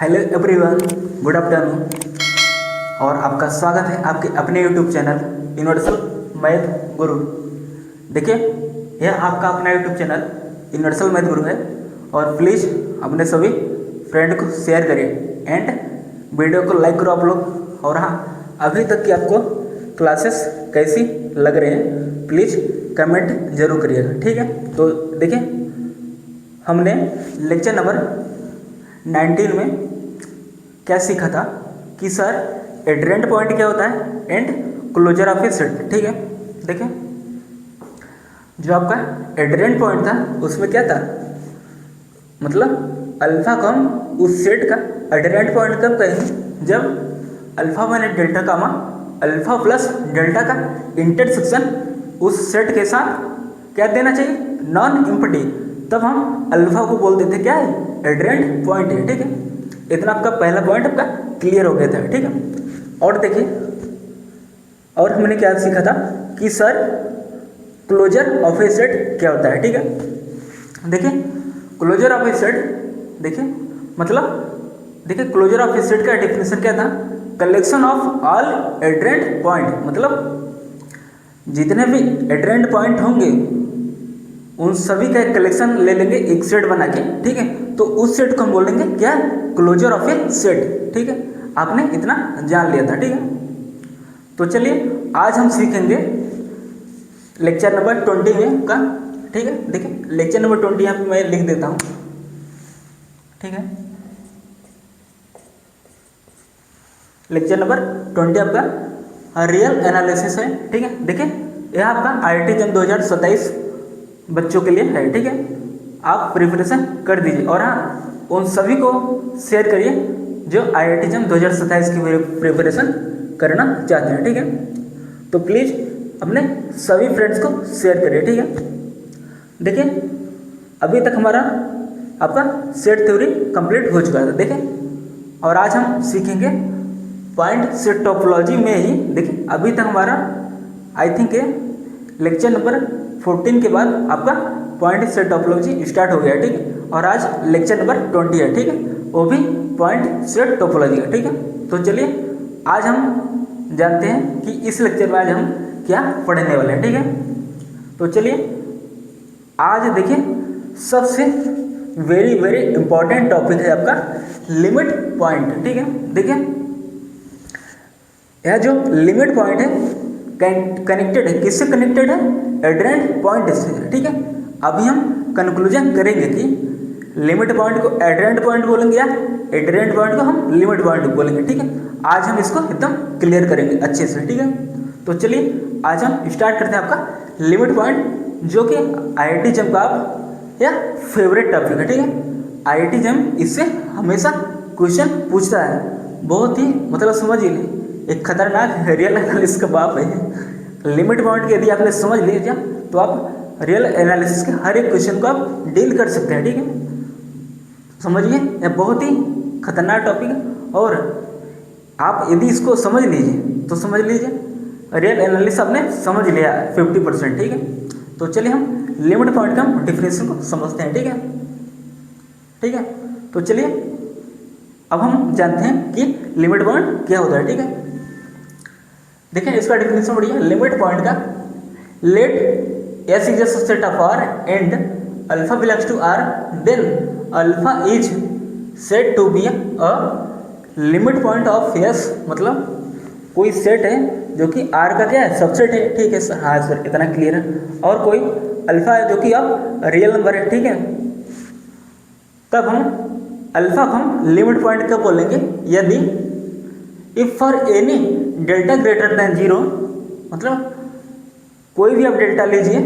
Hello everyone, good afternoon. और आपका स्वागत है आपके अपने यूट्यूब चैनल यूनिवर्सल मैथ गुरु। देखिए, यह आपका अपना यूट्यूब चैनल यूनिवर्सल मैथ गुरु है और प्लीज़ अपने सभी फ्रेंड को शेयर करिए एंड वीडियो को लाइक करो आप लोग। और हाँ, अभी तक की आपको क्लासेस कैसी लग रही हैं प्लीज़ कमेंट जरूर करिएगा, ठीक है। तो देखिए, हमने लेक्चर नंबर 19 में क्या सीखा था कि सर एड्रेंट पॉइंट क्या होता है and closure of a set, ठीक है। देखिए, जो आपका एड्रेंट पॉइंट था उसमें क्या था, मतलब अल्फा को हम उस सेट का एड्रेंट पॉइंट कब कहेंगे जब alpha minus delta comma alpha plus delta का इंटरसेक्शन उस सेट के साथ क्या देना चाहिए, नॉन एम्प्टी, तब हम अल्फा को बोल देते क्या है, एड्रेंट पॉइंट है, ठीक है। इतना आपका पहला पॉइंट आपका क्लियर हो गया था, ठीक है। और देखिए, और हमने क्या सीखा था कि sir closure of a set क्या होता है, ठीक है। देखिए, क्लोजर ऑफ ए सेट, देखिए मतलब देखिए क्लोजर ऑफ ए सेट का डेफिनेशन क्या था, कलेक्शन ऑफ ऑल एड्रेंट पॉइंट, मतलब जितने भी एड्रेंट पॉइंट होंगे उन सभी का एक कलेक्शन ले लेंगे एक सेट बना के, ठीक है। तो उस सेट को हम बोलेंगे क्या, क्लोजर ऑफ ए सेट, ठीक है। आपने इतना जान लिया था, ठीक है। तो चलिए, आज हम सीखेंगे लेक्चर नंबर 20 में का, ठीक है। देखिए, लेक्चर नंबर 20 यहाँ पे मैं लिख देता हूँ, ठीक है। लेक्चर नंबर 20 आपका रियल एनालिसिस है, ठीक है। देखिए, यह आपका IIT जम 2027 बच्चों के लिए है, ठीक है। आप प्रिपरेशन कर दीजिए और हाँ, उन सभी को शेयर करिए जो IIT जम 2027 की प्रिपरेशन करना चाहते हैं, ठीक है। तो प्लीज़ अपने सभी फ्रेंड्स को शेयर करिए, ठीक है। देखिए, अभी तक हमारा आपका सेट थ्योरी कंप्लीट हो चुका था, देखिए। और आज हम सीखेंगे पॉइंट सेट टोपोलॉजी में ही। देखिए, अभी तक हमारा आई थिंक लेक्चर नंबर 14 के बाद आपका पॉइंट सेट टोपोलॉजी स्टार्ट हो गया, ठीक है। और आज लेक्चर नंबर 20 है, ठीक है, वो भी पॉइंट सेट टोपोलॉजी का, ठीक है। तो चलिए, आज हम जानते हैं कि इस लेक्चर में आज हम क्या पढ़ने वाले हैं, ठीक है। तो चलिए, आज देखिए सबसे वेरी वेरी इंपॉर्टेंट टॉपिक है आपका लिमिट पॉइंट, ठीक है। देखिए, यह जो लिमिट पॉइंट है कनेक्टेड है, किससे कनेक्टेड है, एड्रेंट पॉइंट से, ठीक है। अभी हम कंक्लूजन करेंगे कि लिमिट पॉइंट को एड्रेंट पॉइंट बोलेंगे या एड्रेंट पॉइंट को हम लिमिट पॉइंट बोलेंगे, ठीक है। आज हम इसको एकदम क्लियर करेंगे अच्छे से, ठीक है। तो चलिए, आज हम स्टार्ट करते हैं आपका लिमिट पॉइंट, जो कि IIT जम का आप या फेवरेट टॉपिक है, ठीक है। IIT जम इससे हमेशा क्वेश्चन पूछता है, बहुत ही मतलब समझ लीजिए एक खतरनाक रियल एनालिसिस का बाप है। लिमिट पॉइंट के यदि आपने समझ लिया तो आप रियल एनालिसिस के हर एक क्वेश्चन को आप डील कर सकते हैं, ठीक है। समझिए, यह बहुत ही खतरनाक टॉपिक है और आप यदि इसको समझ लीजिए तो समझ लीजिए रियल एनालिसिस आपने समझ लिया 50%, ठीक है। तो चलिए, हम लिमिट पॉइंट का डिफिनेशन को समझते हैं, ठीक है, ठीक है। तो चलिए, अब हम जानते हैं कि लिमिट पॉइंट क्या होता है, ठीक है। देखिए, इसका डेफिनेशन बढ़िया, लिमिट पॉइंट का, let S is a subset of R and alpha belongs to R, then alpha is said to be a limit point of S, मतलब कोई सेट है जो कि R का क्या है, सबसेट है, ठीक है सर। हाँ सर, इतना क्लियर है। और कोई अल्फा है जो कि अब रियल नंबर है, ठीक है। तब हम अल्फा को हम लिमिट पॉइंट कब बोलेंगे, यदि if for any delta greater than 0, मतलब कोई भी आप डेल्टा लीजिए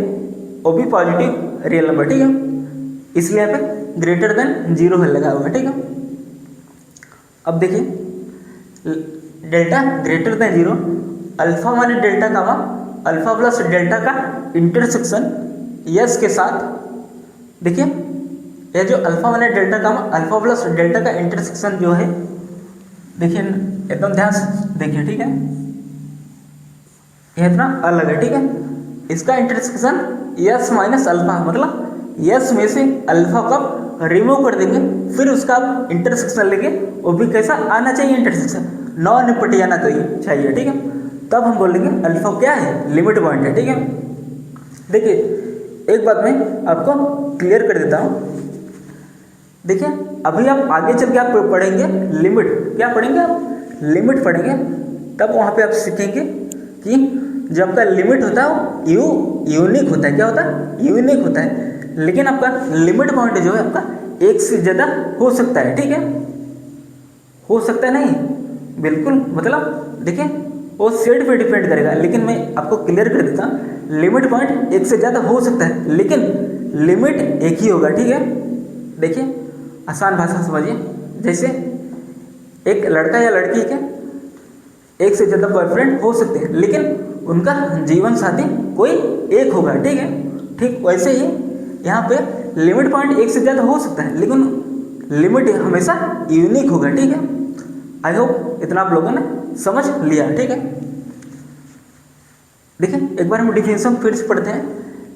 वो भी पॉजिटिव रियल नंबर, ठीक है। इसलिए यहाँ पे ग्रेटर देन 0 है लगा हुआ, ठीक है। अब देखिए, डेल्टा ग्रेटर देन 0, अल्फा माने delta comma alpha plus delta का इंटरसेक्शन यस के साथ, देखिए यह जो अल्फा माने delta comma alpha plus delta का इंटरसेक्शन जो है, देखिए एकदम ध्यान से देखिए, ठीक है। यह इतना अलग है, ठीक है। इसका इंटरसेक्शन यस माइनस अल्फा, मतलब यस में से अल्फा को रिमूव कर देंगे, फिर उसका आप इंटरसेक्शन लेंगे, वो भी कैसा आना चाहिए इंटरसेक्शन, नॉन इम्पटी आना चाहिए, ठीक है। तब हम बोलेंगे अल्फा क्या है, लिमिट पॉइंट है, ठीक है। देखिए एक बात मैं आपको क्लियर कर देता हूँ। देखिए अभी आप आगे चल के आप पढ़ेंगे लिमिट, क्या पढ़ेंगे आप, लिमिट पढ़ेंगे, तब वहाँ पे आप सीखेंगे कि जब आपका लिमिट होता है वो यूनिक होता है, क्या होता है, यूनिक होता है। लेकिन आपका लिमिट पॉइंट जो है आपका एक से ज़्यादा हो सकता है, ठीक है, हो सकता है नहीं, बिल्कुल, मतलब देखिए वो सेट पे डिपेंड करेगा, लेकिन मैं आपको क्लियर कर देता हूँ लिमिट पॉइंट एक से ज़्यादा हो सकता है, लेकिन लिमिट एक ही होगा, ठीक है। देखिए आसान भाषा समझिए, जैसे एक लड़का या लड़की के एक से ज़्यादा बॉयफ्रेंड हो सकते हैं, लेकिन उनका जीवन साथी कोई एक होगा, ठीक है। ठीक वैसे ही यहाँ पे लिमिट पॉइंट एक से ज़्यादा हो सकता है, लेकिन लिमिट हमेशा यूनिक होगा, ठीक है। आई होप इतना आप लोगों ने समझ लिया, ठीक है। देखिए एक बार हम डिफिनेशन फिर से पढ़ते हैं।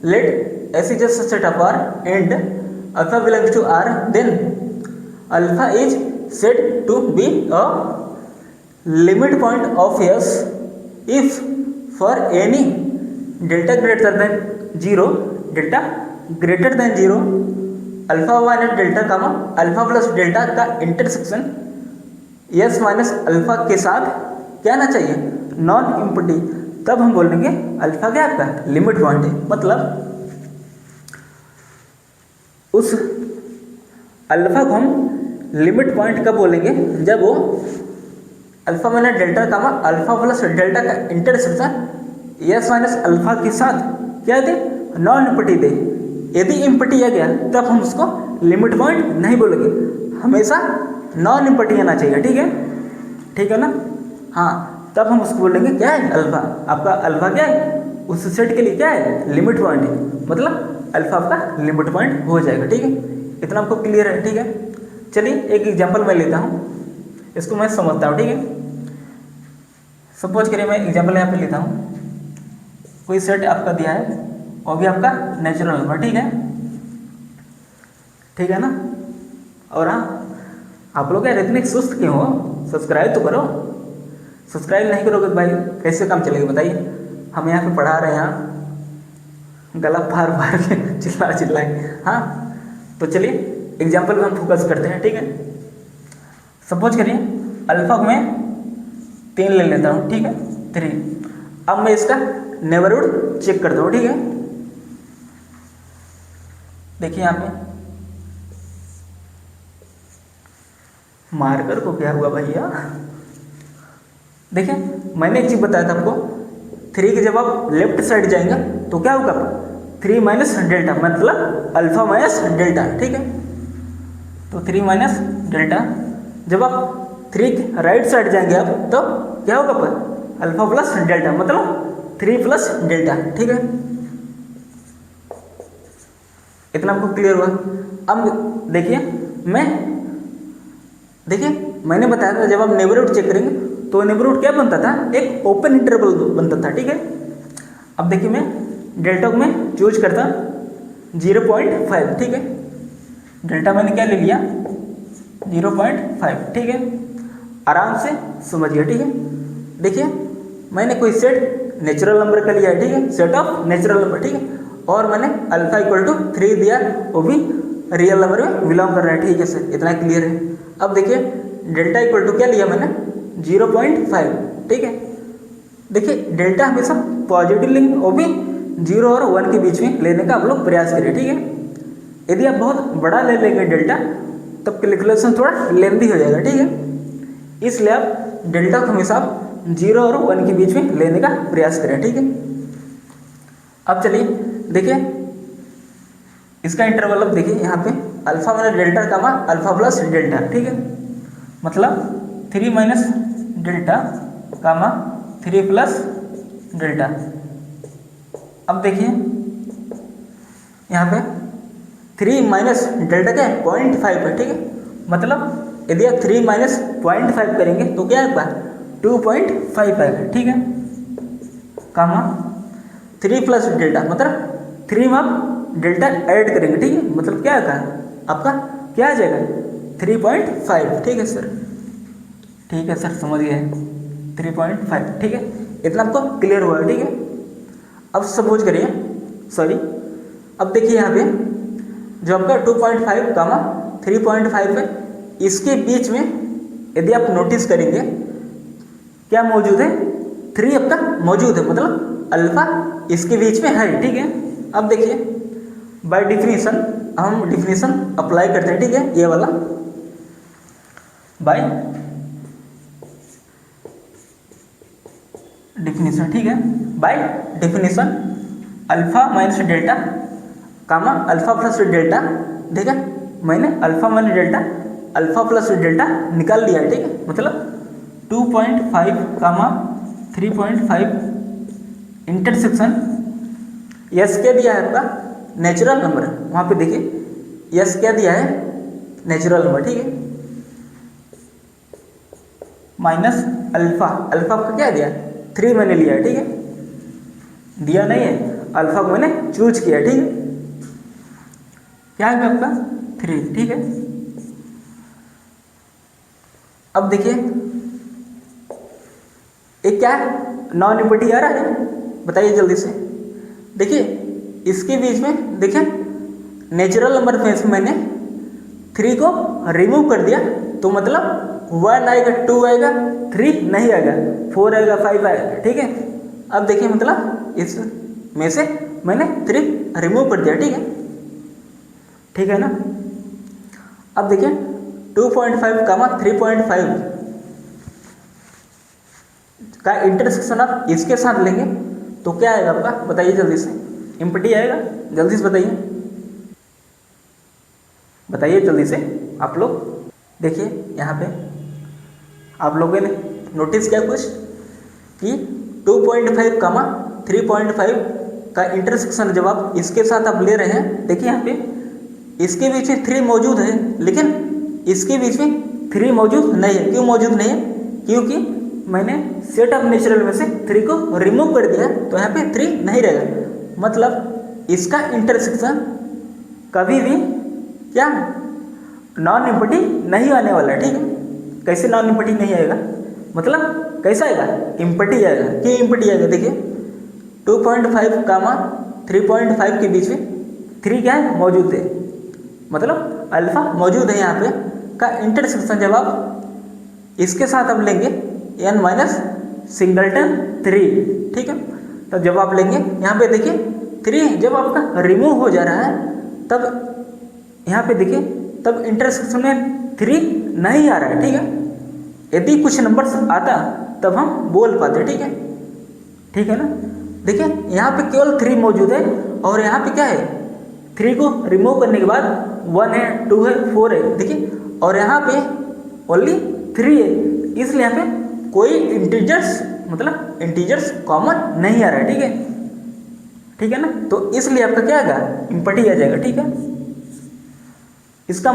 Let S is just set of R and alpha belongs to R, then alpha is said to be a limit point of S if for any delta greater than 0, delta greater than 0, alpha minus delta comma alpha plus delta का intersection S minus alpha के साथ क्या आना चाहिए, non empty. तब हम बोलेंगे alpha क्या आपका लिमिट पॉइंट है। मतलब उस अल्फा को हम लिमिट पॉइंट कब बोलेंगे, जब वो alpha minus delta comma alpha plus delta का इंटरसेक्शन एस माइनस अल्फा के साथ क्या दे, नॉन इम्पटी दे। यदि इम्पटी आ गया तब हम उसको लिमिट पॉइंट नहीं बोलेंगे, हमेशा नॉन इम्पटी आना चाहिए, ठीक है, ठीक है ना। हाँ तब हम उसको बोलेंगे क्या है, अल्फा। आपका अल्फा क्या है, उस सेट के लिए क्या है, लिमिट पॉइंट है, मतलब अल्फा आपका लिमिट पॉइंट हो जाएगा, ठीक है। इतना आपको क्लियर है, ठीक है। चलिए एक एग्जांपल मैं लेता हूँ, इसको मैं समझता हूँ, ठीक है। सपोज करिए मैं एग्जांपल यहाँ पे लेता हूँ, कोई सेट आपका दिया है और भी आपका नेचुरल नंबर, ठीक है, ठीक है ना। और हाँ आप लोग यार इतने सुस्त क्यों हो, सब्सक्राइब तो करो, सब्सक्राइब नहीं करोगे तो भाई कैसे काम चलेगा बताइए। हम यहाँ पे पढ़ा रहे हैं, यहाँ गला फाड़ फाड़ के चिल्ला के। हाँ तो चलिए एग्जाम्पल में हम फोकस करते हैं, ठीक है। सपोज करिए अल्फा को मैं 3 ले लेता हूँ, ठीक है, 3। अब मैं इसका नेबरहुड चेक करता हूँ, ठीक है। देखिए यहाँ पे मार्कर को क्या हुआ भैया, देखिए मैंने एक चीज बताया था आपको, 3 के जब आप लेफ्ट साइड जाएंगे तो क्या होगा, 3 माइनस डेल्टा, मतलब अल्फा माइनस डेल्टा, ठीक है। तो 3 माइनस डेल्टा, जब आप 3 के राइट साइड जाएंगे आप तो क्या होगा पर अल्फा प्लस डेल्टा, मतलब 3 प्लस डेल्टा, ठीक है। इतना आपको क्लियर हुआ। अब देखिए मैंने बताया था जब आप नेबरहुड चेक करेंगे तो नेबरहुड क्या बनता था, एक ओपन इंटरवल बनता था, ठीक है। अब देखिए मैं डेल्टा को मैं चूज करता 0.5, ठीक है। डेल्टा मैंने क्या ले लिया 0.5, ठीक है। आराम से समझिए, ठीक है। देखिए मैंने कोई सेट नेचुरल नंबर का लिया है, ठीक है, सेट ऑफ नेचुरल नंबर, ठीक है। और मैंने अल्फा इक्वल टू 3 दिया, वो भी रियल नंबर में बिलोंग कर रहा है, ठीक है सर, इतना क्लियर है। अब देखिए डेल्टा इक्वल टू क्या लिया मैंने 0.5, ठीक है। देखिए डेल्टा हमेशा पॉजिटिव लेंगे, वो भी 0 और 1 के बीच में लेने का आप लोग प्रयास करिए, ठीक है। यदि आप बहुत बड़ा ले लेंगे डेल्टा तब कैलकुलेशन थोड़ा लेंदी हो जाएगा, ठीक है। इसलिए आप डेल्टा को हमेशा आप 0 और 1 के बीच में लेने का प्रयास करें, ठीक है। अब चलिए देखिए इसका इंटरवल, अब देखिए यहाँ पे alpha minus delta comma alpha plus delta, ठीक है, मतलब 3 माइनस डेल्टा कामा 3 प्लस डेल्टा। अब देखिए यहाँ पे 3 माइनस डेल्टा क्या है 0.5 है, ठीक है। मतलब यदि आप 3 माइनस 0.5 करेंगे तो क्या है 2.5 आएगा, ठीक है, कामा 3 प्लस डेल्टा, मतलब 3 में आप डेल्टा ऐड करेंगे, ठीक है, मतलब क्या आएगा आपका क्या आ जाएगा 3.5। ठीक है सर, ठीक है सर, समझ गए 3.5। ठीक है, इतना आपको क्लियर हुआ। ठीक है, अब सपोज करिए, सॉरी, अब देखिए यहाँ पे जो आपका 2.5 कामा 3.5 है, इसके बीच में यदि आप नोटिस करेंगे क्या मौजूद है, 3 आपका मौजूद है, मतलब अल्फा इसके बीच में है। ठीक है, अब देखिए बाय डिफिनीशन हम डिफिनीशन अप्लाई करते हैं। ठीक है, ये वाला बाय डिफिनीशन। ठीक है, by definition alpha minus delta comma alpha plus delta. ठीक है, मैंने alpha minus delta alpha plus delta निकाल लिया है। ठीक है, मतलब 2.5 कामा 3.5 इंटरसेक्शन यस क्या दिया है आपका नेचुरल नंबर, वहाँ पे देखिए यस क्या दिया है नेचुरल नंबर। ठीक है, माइनस अल्फा, अल्फा का क्या दिया 3 मैंने लिया है। ठीक है, दिया नहीं है, अल्फा को मैंने चूज किया। ठीक है, क्या है आपका 3। ठीक है, अब देखिए एक क्या है नॉन नेगेटिव आ रहा है, बताइए जल्दी से। देखिए इसके बीच में देखिए नेचुरल नंबर में से मैंने 3 को रिमूव कर दिया, तो मतलब 1 आएगा, 2 आएगा, 3 नहीं आएगा, 4 आएगा, 5 आएगा। ठीक है, अब देखिए मतलब इस में से मैंने 3 रिमूव कर दिया। ठीक है, ठीक है ना। अब देखिए 2.5 कामा 3.5 का इंटरसेक्शन आप इसके साथ लेंगे तो क्या आएगा आपका, बताइए जल्दी से। एम्प्टी आएगा, जल्दी से बताइए, बताइए जल्दी से आप लोग। देखिए यहाँ पे आप लोगों ने नोटिस किया कुछ कि 2.5 कामा 3.5 का इंटरसेक्शन जब आप इसके साथ आप ले रहे हैं, देखिए यहाँ पे इसके बीच में 3 मौजूद है, लेकिन इसके बीच में 3 मौजूद नहीं है। क्यों मौजूद नहीं है, क्योंकि मैंने सेट ऑफ नेचुरल में से 3 को रिमूव कर दिया, तो यहाँ पे 3 नहीं रहेगा, मतलब इसका इंटरसेक्शन कभी भी क्या नॉन इम्पटी नहीं आने वाला। ठीक है, कैसे नॉन इम्पटी नहीं आएगा, मतलब कैसा आएगा इम्पटी आएगा। क्यों इम्पटी आएगा, देखिए 2.5 कामा 3.5 के बीच में 3 क्या है मौजूद है, मतलब अल्फा मौजूद है। यहाँ पे का इंटरसेक्शन जब आप इसके साथ आप लेंगे n माइनस सिंगलटन 3। ठीक है, तो जब आप लेंगे यहाँ पे देखिए 3 जब आपका रिमूव हो जा रहा है, तब यहाँ पे देखिए तब इंटरसेक्शन में 3 नहीं आ रहा है। ठीक है, यदि कुछ नंबर्स आता तब हम बोल पाते। ठीक है, ठीक है ना। देखिए यहाँ पे केवल 3 मौजूद है, और यहाँ पे क्या है 3 को रिमूव करने के बाद 1 है, 2 है, 4 है। देखिए, और यहाँ पे ओनली 3 है, इसलिए यहाँ पे कोई इंटीजर्स मतलब इंटीजर्स कॉमन नहीं आ रहा है। ठीक है, ठीक है ना, तो इसलिए आपका क्या आएगा इम्पटी आ जाएगा। ठीक है, इसका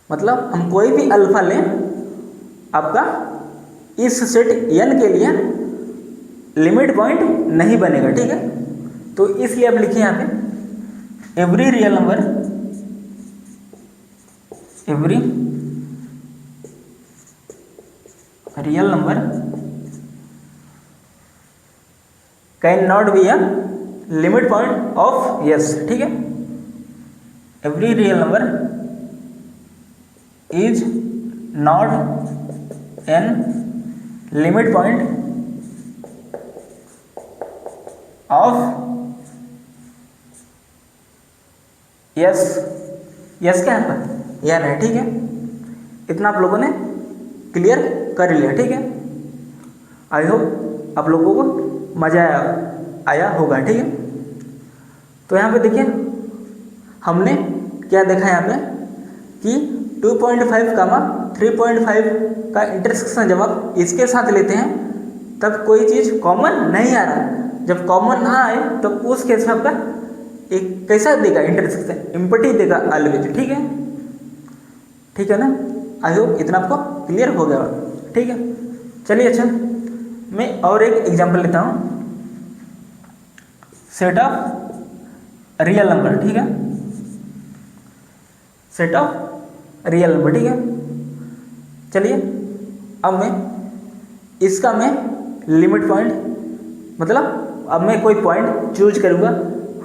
मतलब हम कोई भी अल्फा लें, आपका इस सेट n के लिए लिमिट पॉइंट नहीं बनेगा। ठीक है, तो इसलिए आप लिखिए यहाँ पे every real number, every real number can not be a limit point of yes. ठीक है, every real number is not an limit point of yes. Yes क्या है यन है। ठीक है, इतना आप लोगों ने क्लियर कर लिया। ठीक है, आई होप आप लोगों को मज़ा आया होगा। ठीक है, तो यहाँ पे देखिए हमने क्या देखा यहाँ पे कि 2.5 कामा 3.5 का इंटरसेक्शन जब आप इसके साथ लेते हैं तब कोई चीज़ कॉमन नहीं आ रहा। जब कॉमन ना आए तो उस केस में आपका एक कैसा देगा इंटरसेक्शन, इम्पटी देगा ऑलवेज। ठीक है, ठीक है ना। आई होप इतना आपको क्लियर हो गया। ठीक है, चलिए अच्छा मैं और एक एग्जांपल लेता हूँ, सेट ऑफ रियल नंबर। ठीक है, सेट ऑफ रियल नंबर, ठीक है। चलिए अब मैं इसका मैं लिमिट पॉइंट, मतलब अब मैं कोई पॉइंट चूज करूँगा,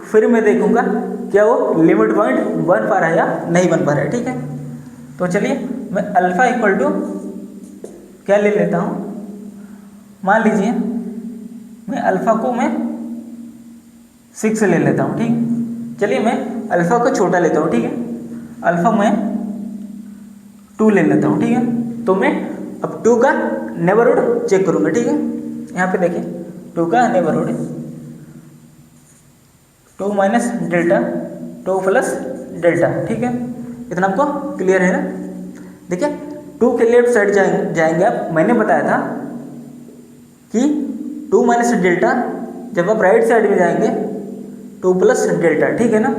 फिर मैं देखूँगा क्या वो लिमिट पॉइंट बन पा रहा है या नहीं बन पा रहा है, ठीक है। तो चलिए मैं अल्फ़ा इक्वल टू क्या ले लेता हूँ, मान लीजिए मैं अल्फ़ा को मैं 6 ले लेता हूँ, ठीक है। चलिए मैं अल्फ़ा को छोटा लेता हूँ, ठीक है। अल्फ़ा मैं 2 ले लेता हूँ, ठीक है। तो मैं अब 2 का नेबरहुड चेक करूँगा, ठीक है। यहाँ पे देखिए 2 का neighbourhood 2 minus delta 2 plus delta, ठीक है। इतना आपको क्लियर है ना। देखिए 2 के लेफ्ट साइड जाएंगे आप, मैंने बताया था कि 2 माइनस डेल्टा, जब आप राइट साइड में जाएंगे 2 प्लस डेल्टा, ठीक है ना।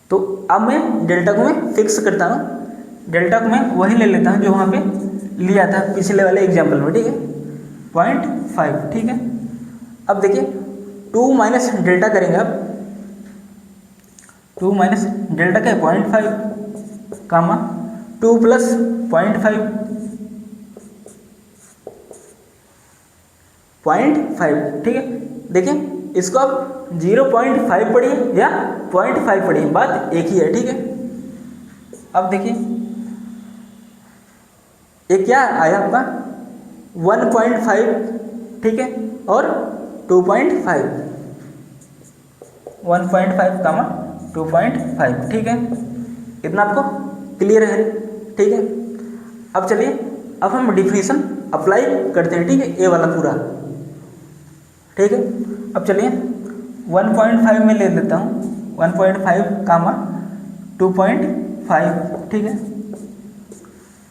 तो अब मैं डेल्टा को मैं फिक्स करता हूँ, डेल्टा को मैं वही ले लेता हूँ जो वहाँ पे लिया था पिछले वाले एग्जाम्पल में, ठीक है, 0.5, ठीक है। अब देखिए 2 माइनस डेल्टा करेंगे आप, 2 माइनस डेल्टा क्या है 0.5 कामा 2 प्लस 0.5, ठीक है। देखिए इसको आप 0.5 पढ़िए या 0.5 पढ़िए, बात एक ही है, ठीक है। अब देखिए ये क्या आया आपका 1.5, ठीक है, और 2.5, 1.5 कामा 2.5, ठीक है। इतना आपको क्लियर है, ठीक है। अब चलिए अब हम डिफिनीशन अप्लाई करते हैं, ठीक है, ये वाला पूरा, ठीक है। अब चलिए 1.5 में ले लेता हूँ, 1.5 कामा 2.5, ठीक है,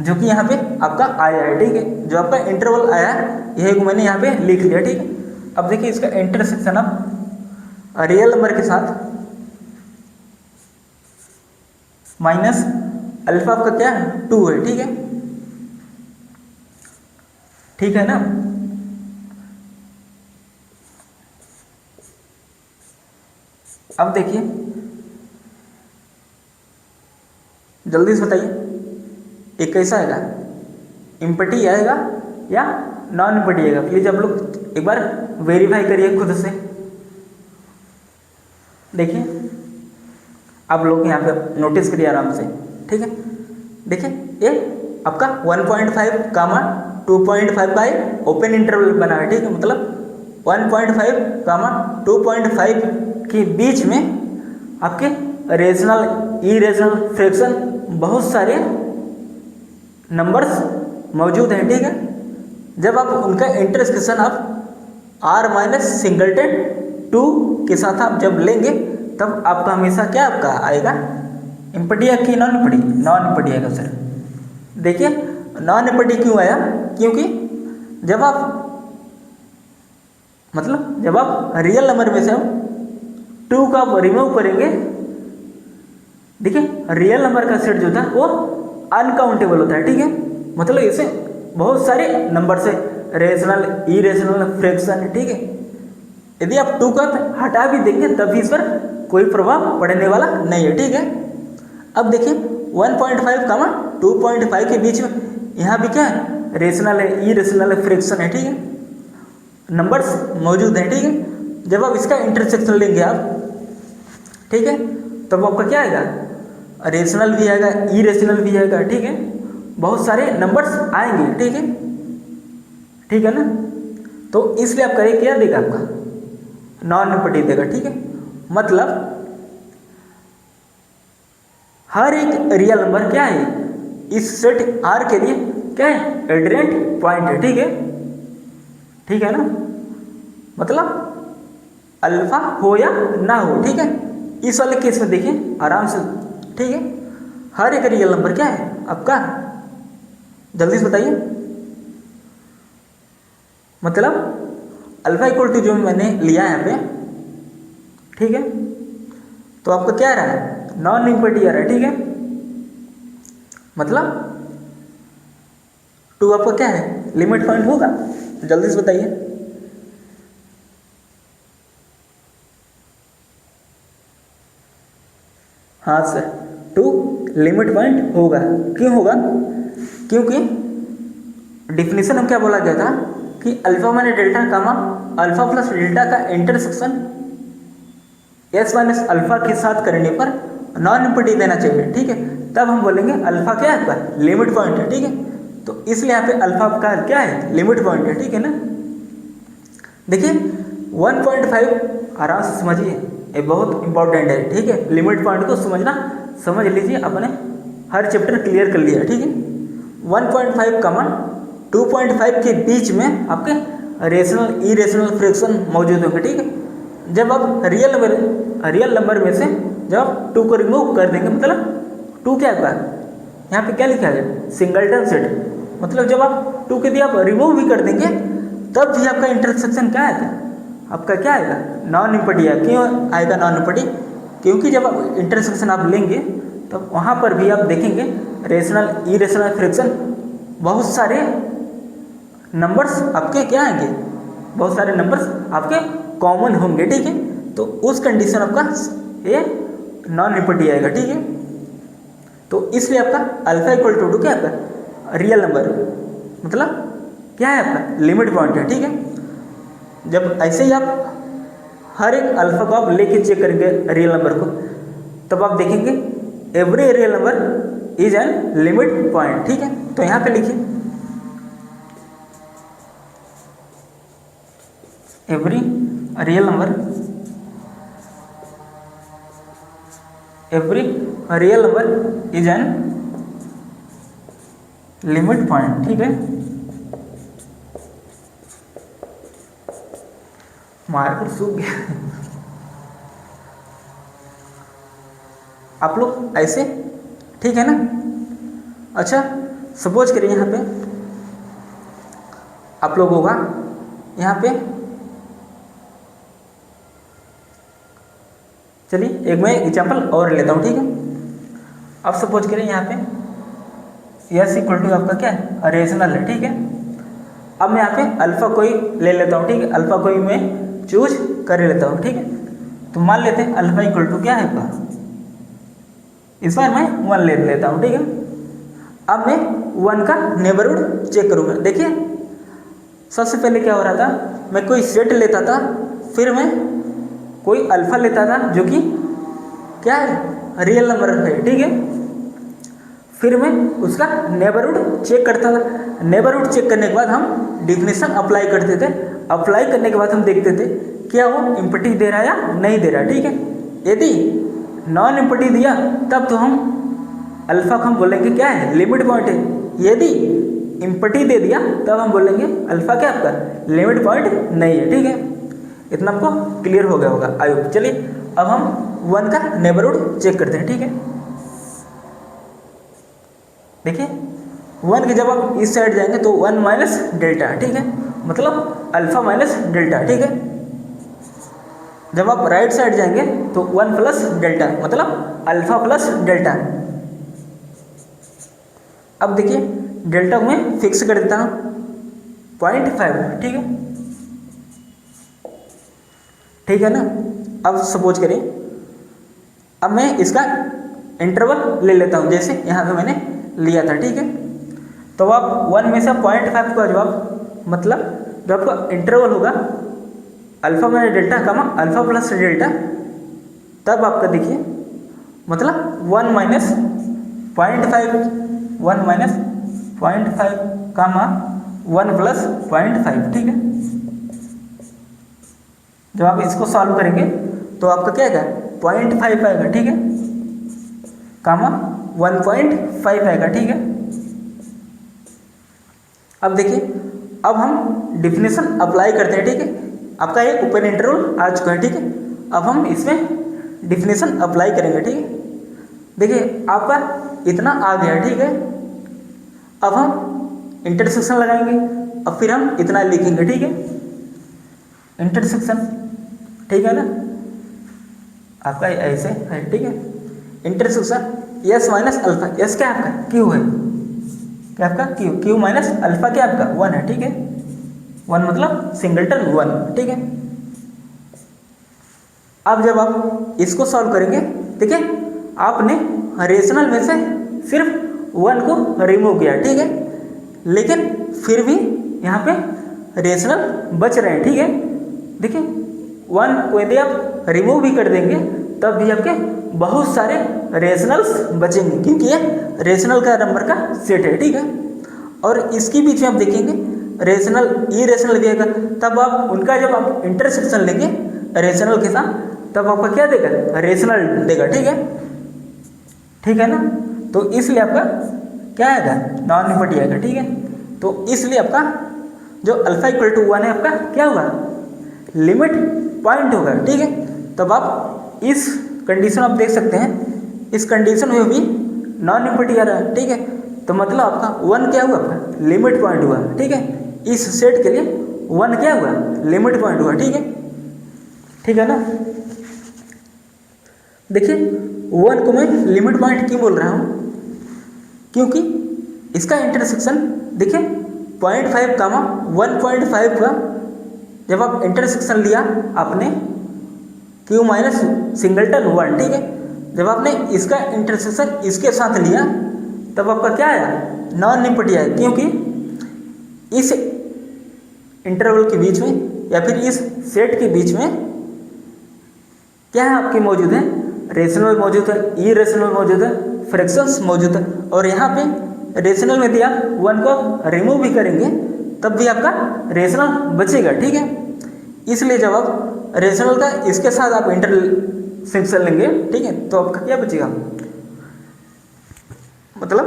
जो कि यहाँ पे आपका आया है, ठीक है। जो आपका इंटरवल आया है यही को मैंने यहाँ पे लिख लिया, ठीक है। अब देखिए इसका इंटरसेक्शन अब रियल नंबर के साथ माइनस अल्फा आपका क्या है 2 है, ठीक है, ठीक है ना। अब देखिए जल्दी से बताइए ये कैसा आएगा, इम्पटी आएगा या नॉन इम्पटी आएगा। प्लीज आप लोग एक बार वेरीफाई करिए खुद से। देखिए आप लोग यहाँ पे नोटिस करिए आराम से, ठीक है। देखिए ये आपका 1.5 कामा 2.5 का ओपन इंटरवल बना है, ठीक है। मतलब 1.5 कामा 2.5 के बीच में आपके रेशनल, इरेशनल, फ्रैक्शन बहुत सारे नंबर्स मौजूद हैं, ठीक है। जब आप उनका इंटरसेक्शन आप r माइनस सिंगलटन 2 के साथ आप जब लेंगे तब आपका हमेशा क्या आपका आएगा, इम्पटी या कि नॉन इम्पटी, नॉन इम्पटी आएगा सर। देखिए नॉन इम्पटी क्यों आया, क्योंकि जब आप मतलब जब आप रियल नंबर में से 2 का रिमूव करेंगे, देखिए रियल नंबर का सेट जो था वो अनकाउंटेबल होता है, ठीक है। मतलब इसे बहुत सारे नंबर से रेशनल, इरेशनल, फ्रैक्शन, ठीक है। यदि आप 2 का हटा भी देंगे तब भी इस पर कोई प्रभाव पड़ने वाला नहीं है, ठीक है। अब देखिए 1.5 कामा 2.5 के बीच में यहाँ भी क्या है, रेशनल है, इरेशनल है, फ्रैक्शन है, ठीक है, नंबर्स मौजूद हैं, ठीक है। जब आप इसका इंटरसेक्शन लेंगे आप, ठीक है, तब आपका क्या आएगा, रेशनल भी आएगा, इरेशनल भी आएगा, ठीक है, बहुत सारे नंबर्स आएंगे, ठीक है, ठीक है ना। तो इसलिए आप करें क्या देगा आपका नॉन इम्पटी देगा, ठीक है। मतलब हर एक रियल नंबर क्या है इस सेट R के लिए क्या है, एडरेंट पॉइंट है, ठीक है, ठीक है ना। मतलब अल्फा हो या ना हो, ठीक है। इस वाले केस में देखिए आराम से, ठीक है, हर एक रियल नंबर क्या है आपका, जल्दी से बताइए। मतलब अल्फा इक्वल टू जो मैंने लिया है यहाँ पे, ठीक है, तो आपका क्या आ रहा है, नॉन इम्पटी आ रहा है, ठीक है। मतलब 2 आपका क्या है, लिमिट पॉइंट होगा, जल्दी से बताइए। हाँ सर, टू लिमिट पॉइंट होगा। क्यों होगा? क्योंकि डिफिनीशन में क्या बोला गया था कि alpha minus delta comma alpha plus delta का इंटरसेक्शन एस माइनस अल्फा के साथ करने पर नॉन इम्पीडिंग देना चाहिए। ठीक है, तब हम बोलेंगे अल्फा क्या है आपका लिमिट पॉइंट है। ठीक है, तो इसलिए यहाँ पे अल्फा का क्या है लिमिट पॉइंट है। ठीक है ना, देखिए 1.5 आराम से समझिए, ये बहुत इंपॉर्टेंट है। ठीक है, लिमिट पॉइंट को समझ लीजिए, अपने हर चैप्टर क्लियर कर लिया। ठीक है, 1.5 कमा 2.5 के बीच में आपके रेशनल इरेशनल फ्रैक्शन मौजूद होंगे। ठीक है, जब आप रियल नंबर में से जब आप 2 को रिमूव कर देंगे, मतलब 2 क्या होगा यहाँ पे क्या लिखा है सिंगलटन सेट, मतलब जब आप 2 के दिए आप रिमूव भी कर देंगे तब भी आपका इंटरसेक्शन क्या आएगा, आपका क्या आएगा नॉन इम्पीडिंग आएगा। क्यों आएगा नॉन इम्पीडिंग? क्योंकि जब आप इंटरसेक्शन आप लेंगे तो वहाँ पर भी आप देखेंगे रेशनल इरेशनल फ्रैक्शन बहुत सारे नंबर्स आपके क्या आएंगे, बहुत सारे नंबर्स आपके कॉमन होंगे। ठीक है, तो उस कंडीशन आपका ये नॉन इम्पीडिंग आएगा। ठीक है, तो इसलिए आपका अल्फा इक्वल टू क्या आपका रियल नंबर, मतलब क्या है आपका लिमिट पॉइंट है। ठीक है, जब ऐसे ही आप हर एक अल्फा को आप लेके चेक करेंगे रियल नंबर को, तब आप देखेंगे every real number is an limit point. ठीक है, तो यहाँ पे लिखिए every real number is an limit point. ठीक है, मार्कर सूख गया आप लोग ऐसे, ठीक है ना। अच्छा, सपोज करिए यहाँ पे आप लोग होगा यहाँ पे, चलिए एक मैं एग्जाम्पल और लेता हूँ। ठीक है, अब सपोज करिए यहाँ पे यस इक्वल टू आपका क्या है रेशनल है। ठीक है, अब मैं यहाँ पे अल्फा कोई ले लेता हूँ। ठीक है, अल्फा कोई मैं चूज कर लेता हूँ। ठीक है, तो मान लेते हैं अल्फा इक्वल टू क्या है आपका, इस बार मैं 1 ले लेता हूँ। ठीक है, अब मैं 1 का नेबरहुड चेक करूँगा। देखिए सबसे पहले क्या हो रहा था, मैं कोई सेट लेता था, फिर मैं कोई अल्फा लेता था जो कि क्या है रियल नंबर है। ठीक है, फिर मैं उसका नेबरहुड चेक करता था। नेबरहुड चेक करने के बाद हम डिफिनेशन अप्लाई करते थे। अप्लाई करने के बाद हम देखते थे क्या वो इम्पीडिंग दे रहा है या नहीं दे रहा। ठीक है, यदि नॉन इम्पीडिंग दिया तब तो हम अल्फा को हम बोलेंगे क्या है लिमिट पॉइंट है। यदि इम्पीडिंग दे दिया तब हम बोलेंगे अल्फा क्या आपका लिमिट पॉइंट नहीं है। ठीक है, इतना आपको क्लियर हो गया होगा आई होप। चलिए अब हम 1 का नेबरहुड चेक करते हैं। ठीक है, देखिए 1 के जब आप इस साइड जाएंगे तो 1 माइनस डेल्टा। ठीक है, मतलब अल्फा माइनस डेल्टा। ठीक है, जब आप राइट साइड जाएंगे तो 1 प्लस डेल्टा, मतलब अल्फा प्लस डेल्टा। अब देखिए डेल्टा को मैं फिक्स कर देता हूँ 0.5। ठीक है, ठीक है ना। अब सपोज करें अब मैं इसका इंटरवल ले लेता हूँ, जैसे यहाँ पे मैंने लिया था। ठीक है, तो आप 1 में से 0.5 का जवाब, मतलब जो आपका इंटरवल होगा alpha minus delta comma alpha plus delta, तब आपका देखिए मतलब 1 माइनस 0.5 कामा 1 प्लस 0.5। ठीक है, जब आप इसको सॉल्व करेंगे तो आपका क्या आएगा 0.5 आएगा। ठीक है, कामा 1.5 आएगा। ठीक है, अब देखिए अब हम डिफिनेशन अप्लाई करते हैं। ठीक है, आपका ये ओपन इंटरवल आ चुका है। ठीक है, अब हम इसमें डिफिनेशन अप्लाई करेंगे। ठीक है, देखिए आपका इतना आ गया। ठीक है, अब हम इंटरसेक्शन लगाएंगे, अब फिर हम इतना लिखेंगे। ठीक है, इंटरसेक्शन, ठीक है ना, आपका ऐसे है। ठीक है, intersection yes minus alpha, yes क्या आपका क्यू है, क्या आपका क्यू माइनस अल्फा क्या आपका 1 है। ठीक है, 1 मतलब सिंगलटन 1। ठीक है, अब जब आप इसको सॉल्व करेंगे, ठीक है, आपने रेशनल में से सिर्फ 1 को रिमूव किया, ठीक है, लेकिन फिर भी यहाँ पे रेशनल बच रहे हैं, ठीक है। देखिए 1 को यदि आप रिमूव भी कर देंगे तब भी आपके बहुत सारे रेशनल्स बचेंगे, क्योंकि ये रेशनल का नंबर का सेट है, ठीक है। और इसके बीच में आप देखेंगे रेशनल इरेशनल भी आएगा, तब आप उनका जब आप इंटरसेक्शन लेंगे रेशनल के साथ तब आपका क्या देगा, रेशनल देगा, ठीक है ना। तो इसलिए आपका क्या आएगा, नॉन निपटी आएगा, ठीक है। तो इसलिए आपका जो अल्फा इक्वल टू 1 है आपका क्या होगा, लिमिट पॉइंट होगा, ठीक है। तब आप इस कंडीशन आप देख सकते हैं, इस कंडीशन में भी नॉन निपटी आ रहा है, ठीक है। तो मतलब आपका 1 क्या हुआ, आपका लिमिट पॉइंट हुआ, ठीक है। इस सेट के लिए 1 क्या हुआ, लिमिट पॉइंट हुआ, ठीक है ना। देखिए 1 को मैं लिमिट पॉइंट क्यों बोल रहा हूँ, क्योंकि इसका इंटरसेक्शन देखिए 0.5 कामा 1.5 का जब आप इंटरसेक्शन लिया आपने Q माइनस सिंगलटन 1, ठीक है। जब आपने इसका इंटरसेक्शन इसके साथ लिया तब आपका क्या आया, नॉन निपटी आया, क्योंकि इस इंटरवल के बीच में या फिर इस सेट के बीच में क्या है आपके मौजूद है, रेशनल मौजूद है, इरेशनल मौजूद है, फ्रैक्शंस मौजूद है। और यहाँ पे रेशनल में दिया 1 को रिमूव भी करेंगे तब भी आपका रेशनल बचेगा, ठीक है। इसलिए जब आप रेशनल का इसके साथ आप इंटरसेक्शन लेंगे, ठीक है, तो आपका क्या बचेगा, मतलब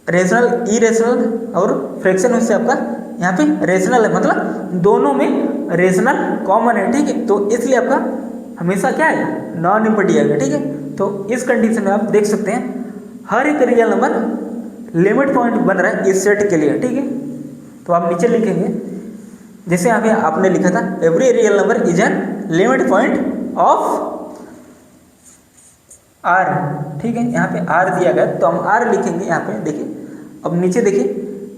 रेशनल इरेशनल और फ्रैक्शन में से आपका यहाँ पे रेशनल है, मतलब दोनों में रेशनल कॉमन है, ठीक है। तो इसलिए आपका हमेशा क्या है, नॉन निपटी आएगा, ठीक है। तो इस कंडीशन में आप देख सकते हैं हर एक रियल नंबर लिमिट पॉइंट बन रहा है इस सेट के लिए, ठीक है। तो आप नीचे लिखेंगे जैसे यहाँ पे आपने लिखा था every real number is an limit point of R, ठीक है। यहाँ पे R दिया गया तो हम R लिखेंगे यहाँ पे, देखिए। अब नीचे देखिए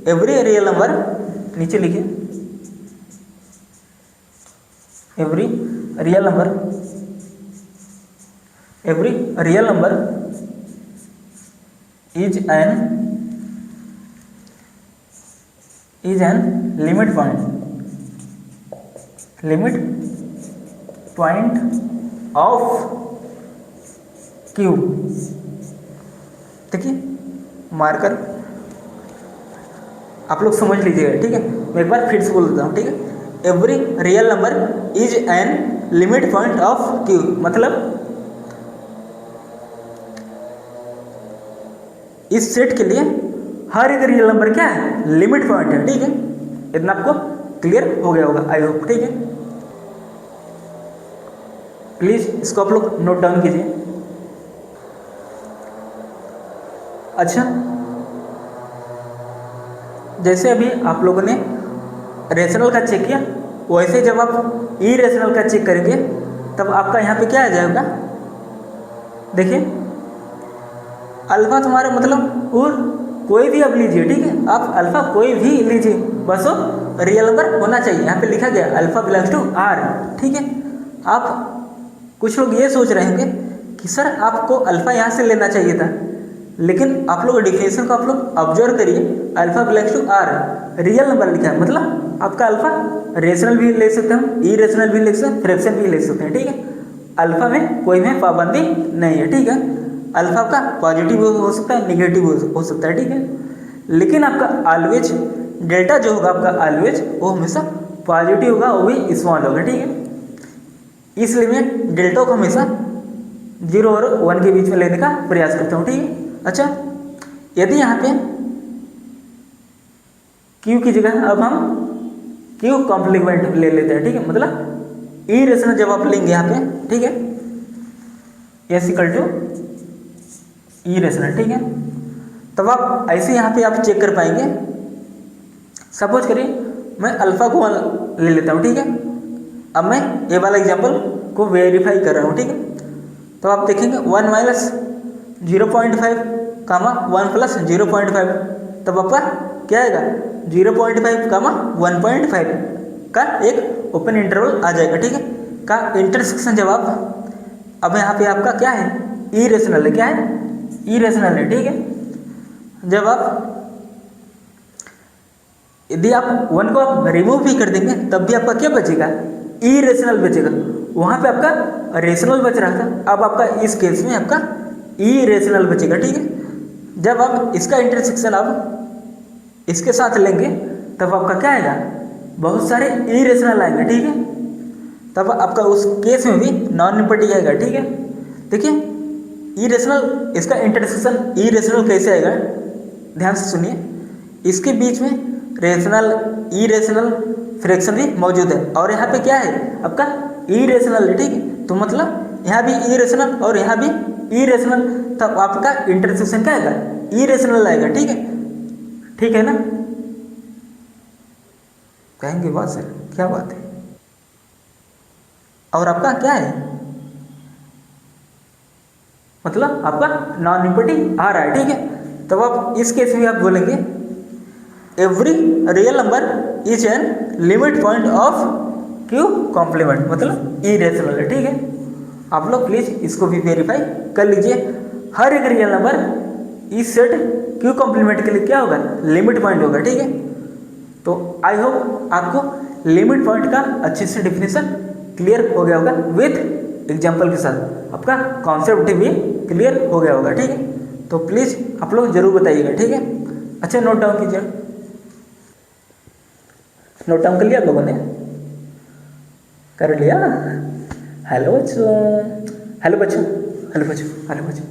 एवरी रियल नंबर, नीचे लिखिए every real number, every real number is an limit point of Q, देखिए मार्कर आप लोग समझ लीजिएगा, ठीक है। मैं एक बार फिर से बोल देता हूँ, ठीक है। Every real number is an limit point of Q, मतलब इस सेट के लिए हर एक रियल नंबर क्या है, लिमिट पॉइंट है, ठीक है। इतना आपको क्लियर हो गया होगा, आई होप, ठीक है। प्लीज इसको आप लोग नोट डाउन कीजिए। अच्छा, जैसे अभी आप लोगों ने रेशनल का चेक किया, वैसे जब आप इरेशनल का चेक करेंगे तब आपका यहाँ पे क्या आ जाएगा, देखिए अल्फा तुम्हारा मतलब और कोई भी आप लीजिए, ठीक है। आप अल्फा कोई भी लीजिए, बस वो रियल नंबर होना चाहिए। यहाँ पे लिखा गया अल्फा बिलोंग्स टू R, ठीक है। आप कुछ लोग ये सोच रहे होंगे कि सर आपको अल्फा यहाँ से लेना चाहिए था, लेकिन आप लोग डिफिनेशन को आप लोग ऑब्जर्व करिए, alpha belongs to R, real number लिखा है, मतलब आपका अल्फा रेशनल भी ले सकते हैं, इरेशनल भी ले सकते हैं, फ्रैक्शन भी ले सकते हैं, ठीक है। अल्फा में कोई में पाबंदी नहीं है, ठीक है। अल्फा का पॉजिटिव हो सकता है, निगेटिव हो सकता है, ठीक है। लेकिन आपका ऑलवेज डेल्टा जो होगा आपका ऑलवेज वो हमेशा पॉजिटिव होगा, वो भी स्मॉल होगा, ठीक है। इसलिए मैं डेल्टा को हमेशा 0 और 1 के बीच में लेने का प्रयास करता हूँ, ठीक है। अच्छा, यदि यहाँ पे Q की जगह अब हम Q कॉम्प्लीमेंट ले लेते हैं, ठीक है। मतलब इरेशनल जब आप लेंगे यहाँ पे, ठीक है, S इक्वल टू इरेशनल, ठीक है। तब आप ऐसे यहाँ पे आप चेक कर पाएंगे। सपोज करिए मैं अल्फा को 1 ले लेता हूँ, ठीक है। अब मैं ये वाला एग्जाम्पल को वेरीफाई कर रहा हूँ, ठीक है। तो आप देखेंगे 1 माइनस 0.5 कामा 1 प्लस 0.5, तब आपका क्या आएगा, 0.5 कामा 1.5 का एक ओपन इंटरवल आ जाएगा, ठीक है। का इंटरसेक्शन जब आप, अब यहाँ पे आपका क्या है, इरेशनल है, क्या है, इरेशनल है, ठीक है। जब आप यदि आप 1 को आप रिमूव भी कर देंगे तब भी आपका क्या बचेगा, इरेशनल बचेगा। वहाँ पे आपका रेशनल बच रहा था, अब आपका इस केस में आपका इरेशनल बचेगा, ठीक है। जब आप इसका इंटरसेक्शन आप इसके साथ लेंगे तब आपका क्या आएगा, बहुत सारे इरेशनल आएंगे, ठीक है। तब आपका उस केस में भी नॉन निम्पैटिक आएगा, ठीक है। देखिए इरेशनल, इसका इंटरसेक्शन इरेशनल कैसे आएगा, ध्यान से सुनिए। इसके बीच में रेशनल इरेशनल फ्रैक्शन भी मौजूद है और यहाँ पे क्या है आपका इरेशनल है, ठीक है। तो मतलब यहाँ भी इरेशनल और यहाँ भी इरेशनल, तब आपका इंटरसेक्शन क्या आएगा, इरेशनल आएगा, ठीक है। ठीक है ना, कहेंगे बात सर क्या बात है। और आपका क्या है, मतलब आपका नॉन निम्पैटिक आ रहा है, ठीक है। तब आप इस केस में आप बोलेंगे every real number is an limit point of Q complement, मतलब इरेशनल है, ठीक है। आप लोग प्लीज इसको भी वेरीफाई कर लीजिए। हर एक रियल नंबर इस सेट क्यू कॉम्प्लीमेंट के लिए क्या होगा, लिमिट पॉइंट होगा, ठीक है। तो आई होप आपको लिमिट पॉइंट का अच्छे से डिफिनेशन क्लियर हो गया होगा, विथ एग्जाम्पल के साथ आपका कॉन्सेप्ट भी क्लियर हो गया होगा, ठीक है। तो प्लीज़ आप लोग जरूर बताइएगा, ठीक है। अच्छा नोट डाउन कीजिए, नोट डाउन कर लिया आप लोगों ने, कर लिया। हेलो बच्चों, हेलो बच्चों, हेलो बच्चों, हेलो बच्चों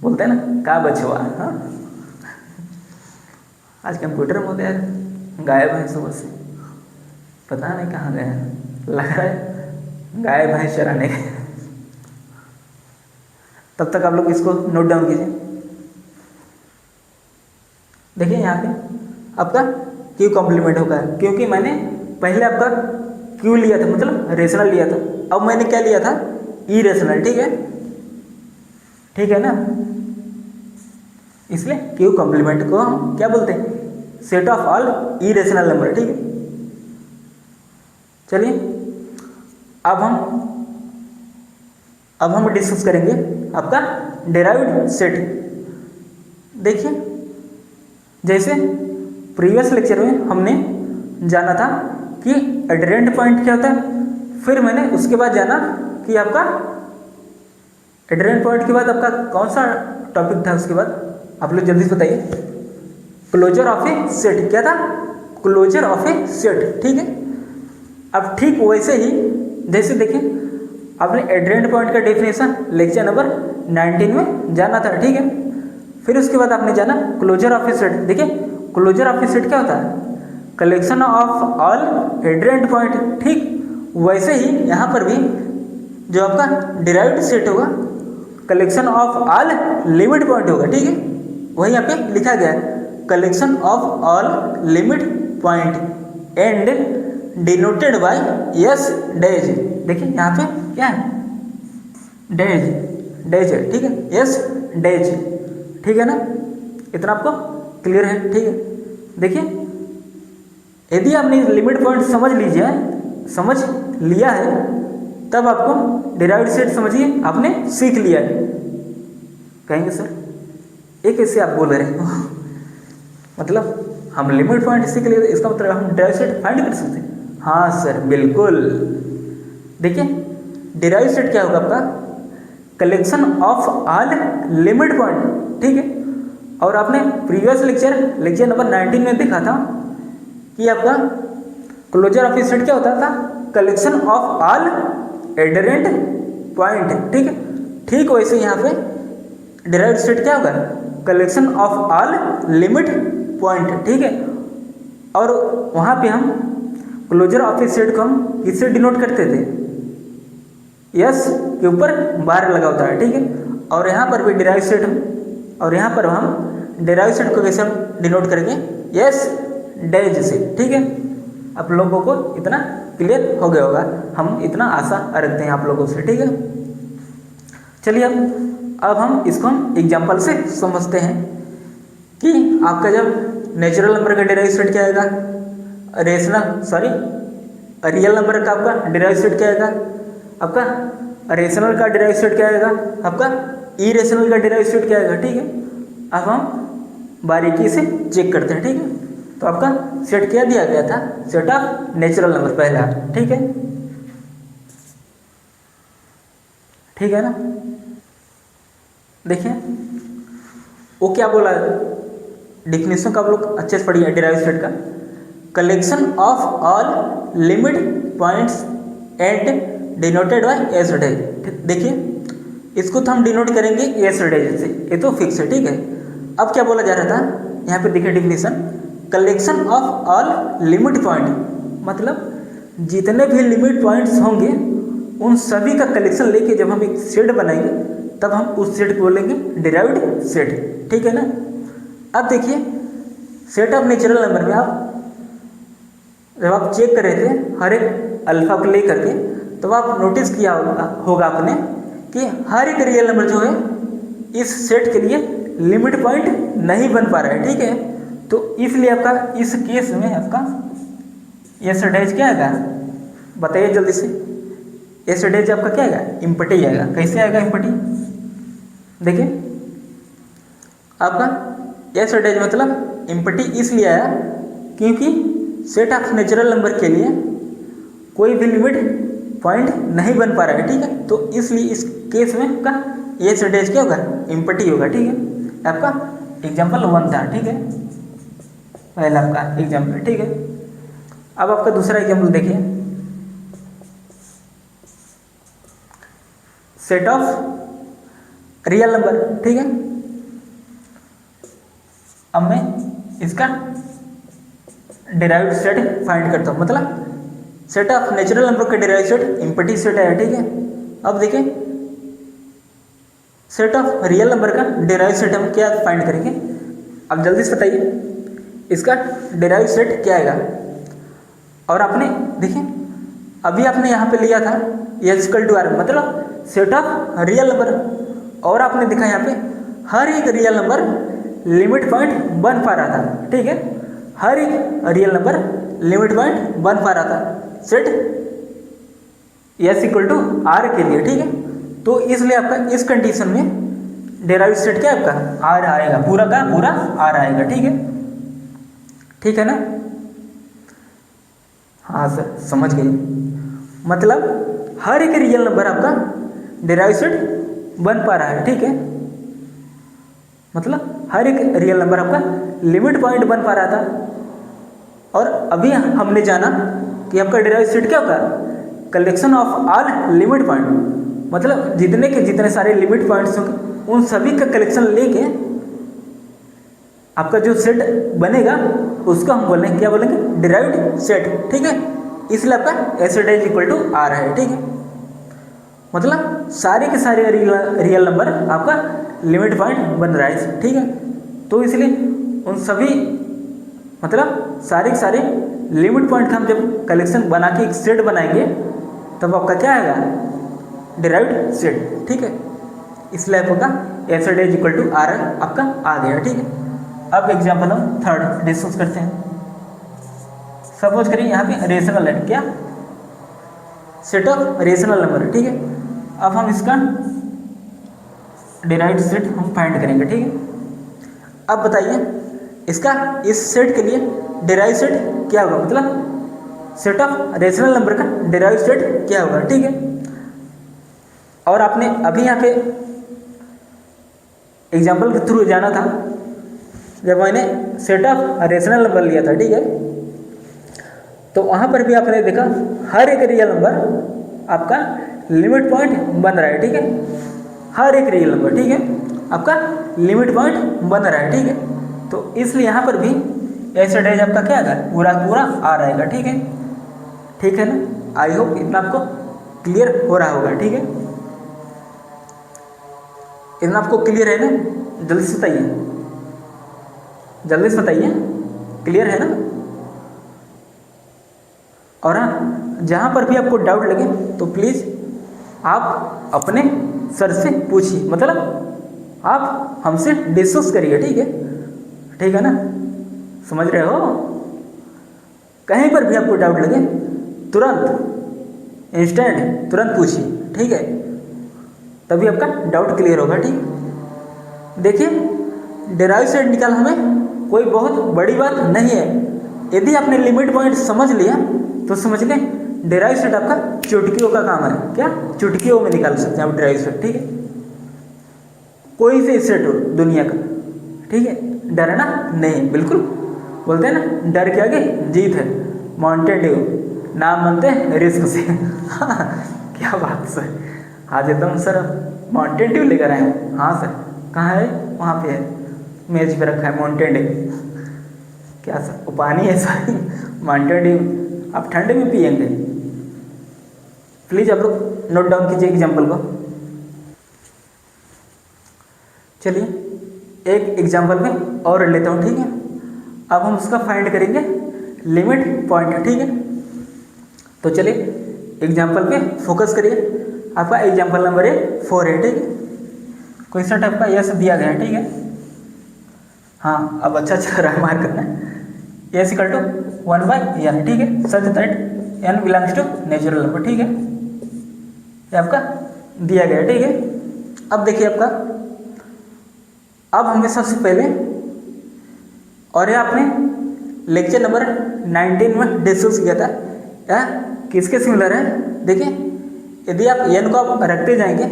बोलते हैं ना, कहाँ बच्चों। हाँ आज कंप्यूटर में होते हैं गायब है सुबह से, पता नहीं कहाँ गए हैं, लग रहा है गायब है चराने के। तब तक आप लोग इसको नोट डाउन कीजिए। देखिए यहाँ पे आपका क्यू कॉम्प्लीमेंट होगा, क्योंकि मैंने पहले आपका क्यू लिया था, मतलब रेशनल लिया था, अब मैंने क्या लिया था, इरेशनल, ठीक है, ठीक है ना। इसलिए क्यू कॉम्प्लीमेंट को हम क्या बोलते हैं, set of all irrational number, ठीक है। चलिए अब हम डिस्कस करेंगे आपका डेराइव्ड सेट। देखिए जैसे प्रीवियस लेक्चर में हमने जाना था कि एडरेंट पॉइंट क्या होता है, फिर मैंने उसके बाद जाना कि आपका एडरेंट पॉइंट के बाद आपका कौन सा टॉपिक था, उसके बाद आप लोग जल्दी से बताइए, क्लोजर ऑफ ए सेट। क्या था, क्लोजर ऑफ ए सेट, ठीक है। अब ठीक वैसे ही जैसे देखिए आपने एडरेंट पॉइंट का डेफिनेशन लेक्चर नंबर 19 में जाना था, ठीक है। फिर उसके बाद आपने जाना क्लोजर ऑफ ए सेट। देखिए क्लोजर ऑफ ए सेट क्या होता है, कलेक्शन ऑफ ऑल एडरेंट पॉइंट, ठीक वैसे ही यहाँ पर भी जो आपका डिराइव्ड सेट होगा collection of all limit point होगा, ठीक है। वही यहाँ पे लिखा गया है collection of all limit point and denoted by yes dash. देखिए यहाँ पे क्या है, डैश, डैश है, ठीक है, यस डैश, ठीक है ना। इतना आपको क्लियर है, ठीक है। देखिए यदि आपने लिमिट पॉइंट समझ लिया है तब आपको डिराइव्ड सेट समझिए आपने सीख लिया है। कहेंगे सर ये कैसे आप बोल रहे हो मतलब हम लिमिट पॉइंट सीख लिए, इसका मतलब हम डिराइव्ड सेट फाइंड कर सकते हैं। हाँ सर बिल्कुल। देखिए डिराइव्ड सेट क्या होगा आपका, collection of all limit point, ठीक है। और आपने प्रीवियस लेक्चर नंबर 19 में देखा था कि आपका क्लोजर ऑफ ए सेट क्या होता था, कलेक्शन ऑफ ऑल एडरेंट पॉइंट, ठीक है। ठीक वैसे यहाँ पे डिराइव्ड सेट क्या होगा, collection of all limit point, ठीक है। और वहाँ पे हम क्लोजर ऑफ ए सेट को हम किससे डिनोट करते थे, यस के ऊपर बार लगा होता है, ठीक है। और यहाँ पर भी डिराइव सेट, और यहाँ पर हम डिराइव सेट को कैसे हम डिनोट करेंगे, यस डैश से, ठीक है। आप लोगों को इतना क्लियर हो गया होगा, हम इतना आशा रखते हैं आप लोगों से, ठीक है। चलिए अब हम इसको हम एग्जाम्पल से समझते हैं कि आपका जब नेचुरल नंबर का डिराइव सेट क्या आएगा, रियल नंबर का आपका डिराइव सेट क्या आएगा, आपका रेशनल का डिराइव सेट क्या आएगा, आपका इरेशनल का डिराइव सेट क्या आएगा, ठीक है। अब हम बारीकी से चेक करते हैं, ठीक है। तो आपका सेट क्या दिया गया था, सेट ऑफ नेचुरल नंबर पहला, ठीक है, ठीक है ना। देखिए वो क्या बोला, डिफिनेशन का आप लोग अच्छे से पढ़िए डिराइव सेट का, collection of all limit points and denoted by S days. देखिए इसको तो हम डिनोट करेंगे एस डेज से, ये तो फिक्स है, ठीक है। अब क्या बोला जा रहा था यहाँ पे, देखिए definition, collection of all limit point, मतलब जितने भी लिमिट पॉइंट्स होंगे उन सभी का कलेक्शन लेके जब हम एक सेट बनाएंगे तब हम उस सेट को बोलेंगे डिराइव्ड सेट, ठीक है ना। अब देखिए सेट ऑफ नेचुरल नंबर में आप जब आप चेक कर रहे थे हर एक अल्फा को ले करके, तो आप नोटिस किया होगा आपने कि हर एक रियल नंबर जो है इस सेट के लिए लिमिट पॉइंट नहीं बन पा रहा है, ठीक है। तो इसलिए आपका इस केस में आपका एस डेज क्या आएगा, बताइए जल्दी से। एस डेज आपका क्या आएगा, इम्पटी आएगा। कैसे आएगा इम्पटी, देखिए आपका एस डेज मतलब इम्पटी इसलिए आया क्योंकि सेट ऑफ नेचुरल नंबर के लिए कोई भी लिमिट पॉइंट नहीं बन पा रहा है, ठीक है। तो इसलिए इस केस में आपका एस डेज क्या होगा, इम्पटी होगा, ठीक है। आपका एग्जाम्पल 1 था, ठीक है, पहला आपका एग्जाम्पल, ठीक है। अब आपका दूसरा एग्जाम्पल देखिए, सेट ऑफ रियल नंबर, ठीक है। अब मैं इसका डिराइव्ड सेट फाइंड करता हूँ, मतलब सेट ऑफ नेचुरल नंबर का डिराइव्ड सेट इम्पटी सेट है, ठीक है। अब देखिए सेट ऑफ रियल नंबर का डिराइव्ड सेट हम क्या फाइंड करेंगे, अब जल्दी से बताइए इसका डिराइव्ड सेट क्या आएगा। और आपने देखिए अभी आपने यहाँ पे लिया था S=R, मतलब सेट ऑफ रियल नंबर, और आपने देखा यहाँ पे हर एक रियल नंबर लिमिट पॉइंट बन पा रहा था, ठीक है। हर एक रियल नंबर लिमिट पॉइंट बन पा रहा था सेट S=R के लिए, ठीक है। तो इसलिए आपका इस कंडीशन में डिराइव्ड सेट क्या आपका R आएगा, पूरा का पूरा R आएगा, ठीक है, ठीक है ना। हाँ सर समझ गए, मतलब हर एक रियल नंबर आपका डिराइव्ड सेट बन पा रहा है, ठीक है। मतलब हर एक रियल नंबर आपका लिमिट पॉइंट बन पा रहा था, और अभी हमने जाना कि आपका डिराइव्ड सेट क्या होगा, collection of all limit point, मतलब जितने के जितने सारे लिमिट पॉइंट्स होंगे उन सभी का कलेक्शन लेके आपका जो सेट बनेगा उसको हम बोलेंगे क्या, बोलेंगे डिराइव्ड सेट, ठीक है। इसलिए आपका एस डेज =R है, ठीक है। मतलब सारे के सारे रियल नंबर आपका लिमिट पॉइंट बन रहा है, ठीक है। तो इसलिए उन सभी मतलब सारे के सारे लिमिट पॉइंट का हम जब कलेक्शन बना के एक सेट बनाएंगे तब आपका क्या आएगा, डिराइव्ड सेट, ठीक है। इसलिए आपका एस डेज =R आपका आ गया, ठीक है। अब एग्जाम्पल हम थर्ड डिस्कस करते हैं। सपोज करिए यहाँ पे रेशनल है, क्या, सेट ऑफ रेशनल नंबर, ठीक है। अब हम इसका डिराइव्ड सेट हम फाइंड करेंगे, ठीक है। अब बताइए इसका इस सेट के लिए डिराइव्ड सेट क्या होगा, मतलब सेट ऑफ रेशनल नंबर का डिराइव्ड सेट क्या होगा, ठीक है। और आपने अभी यहाँ पे एग्जाम्पल के थ्रू जाना था जब मैंने सेट ऑफ रेशनल नंबर लिया था, ठीक है। तो वहाँ पर भी आपने देखा हर एक रियल नंबर आपका लिमिट पॉइंट बन रहा है, ठीक है। हर एक रियल नंबर, ठीक है, आपका लिमिट पॉइंट बन रहा है, ठीक है। तो इसलिए यहाँ पर भी एस डेज आपका क्या आएगा, पूरा पूरा R आएगा, ठीक है, ठीक है ना। आई होप इतना आपको क्लियर हो रहा होगा, ठीक है। इतना आपको क्लियर है ना, जल्दी से बताइए, जल्दी से बताइए, क्लियर है ना। और हाँ, जहाँ पर भी आपको डाउट लगे तो प्लीज़ आप अपने सर से पूछिए, मतलब आप हमसे डिस्कस करिए, ठीक है ना, समझ रहे हो। कहीं पर भी आपको डाउट लगे तुरंत इंस्टेंट तुरंत पूछिए, ठीक है। तभी आपका डाउट क्लियर होगा। ठीक, देखिए डेराइव सेट निकाल हमें कोई बहुत बड़ी बात नहीं है। यदि आपने लिमिट पॉइंट समझ लिया तो समझ लें डेराइव सेट आपका चुटकियों का काम है। क्या, चुटकियों में निकाल सकते हैं आप डेराइव सेट। ठीक है, कोई से सेट हो दुनिया का। ठीक है, डरना नहीं, बिल्कुल बोलते हैं ना डर के आगे जीत है। माउंटेन ड्यू नाम बनते हैं रिस्क से। क्या बात सर, आज एकदम सर माउंटेन ड्यू लेकर आए हैं। हाँ सर, कहाँ है? वहाँ पे है, मेज पे रखा है माउंटेन ड्यू। क्या सर, वो पानी है सर, माउंटेन ड्यू आप ठंड में पिएंगे। प्लीज़ आप लोग नोट डाउन कीजिए एग्जाम्पल को। चलिए एक एग्जाम्पल में और लेता हूँ। ठीक है, अब हम उसका फाइंड करेंगे लिमिट पॉइंट। ठीक है, तो चलिए एग्जाम्पल पे फोकस करिए। आपका एग्जाम्पल नंबर 4 है। ठीक है, क्वेश्चन टाइप का यस दिया गया है। ठीक है, हाँ अब अच्छा चल रहा है, मार्क करना है। S equal to 1/n। ठीक है, such that n belongs to natural number. ठीक है, ये आपका दिया गया है। ठीक है, अब देखिए आपका, अब हमें सबसे पहले, और ये आपने लेक्चर नंबर 19 में डिस्कस किया था, या किसके सिमिलर है? देखिए यदि आप n को आप रखते जाएंगे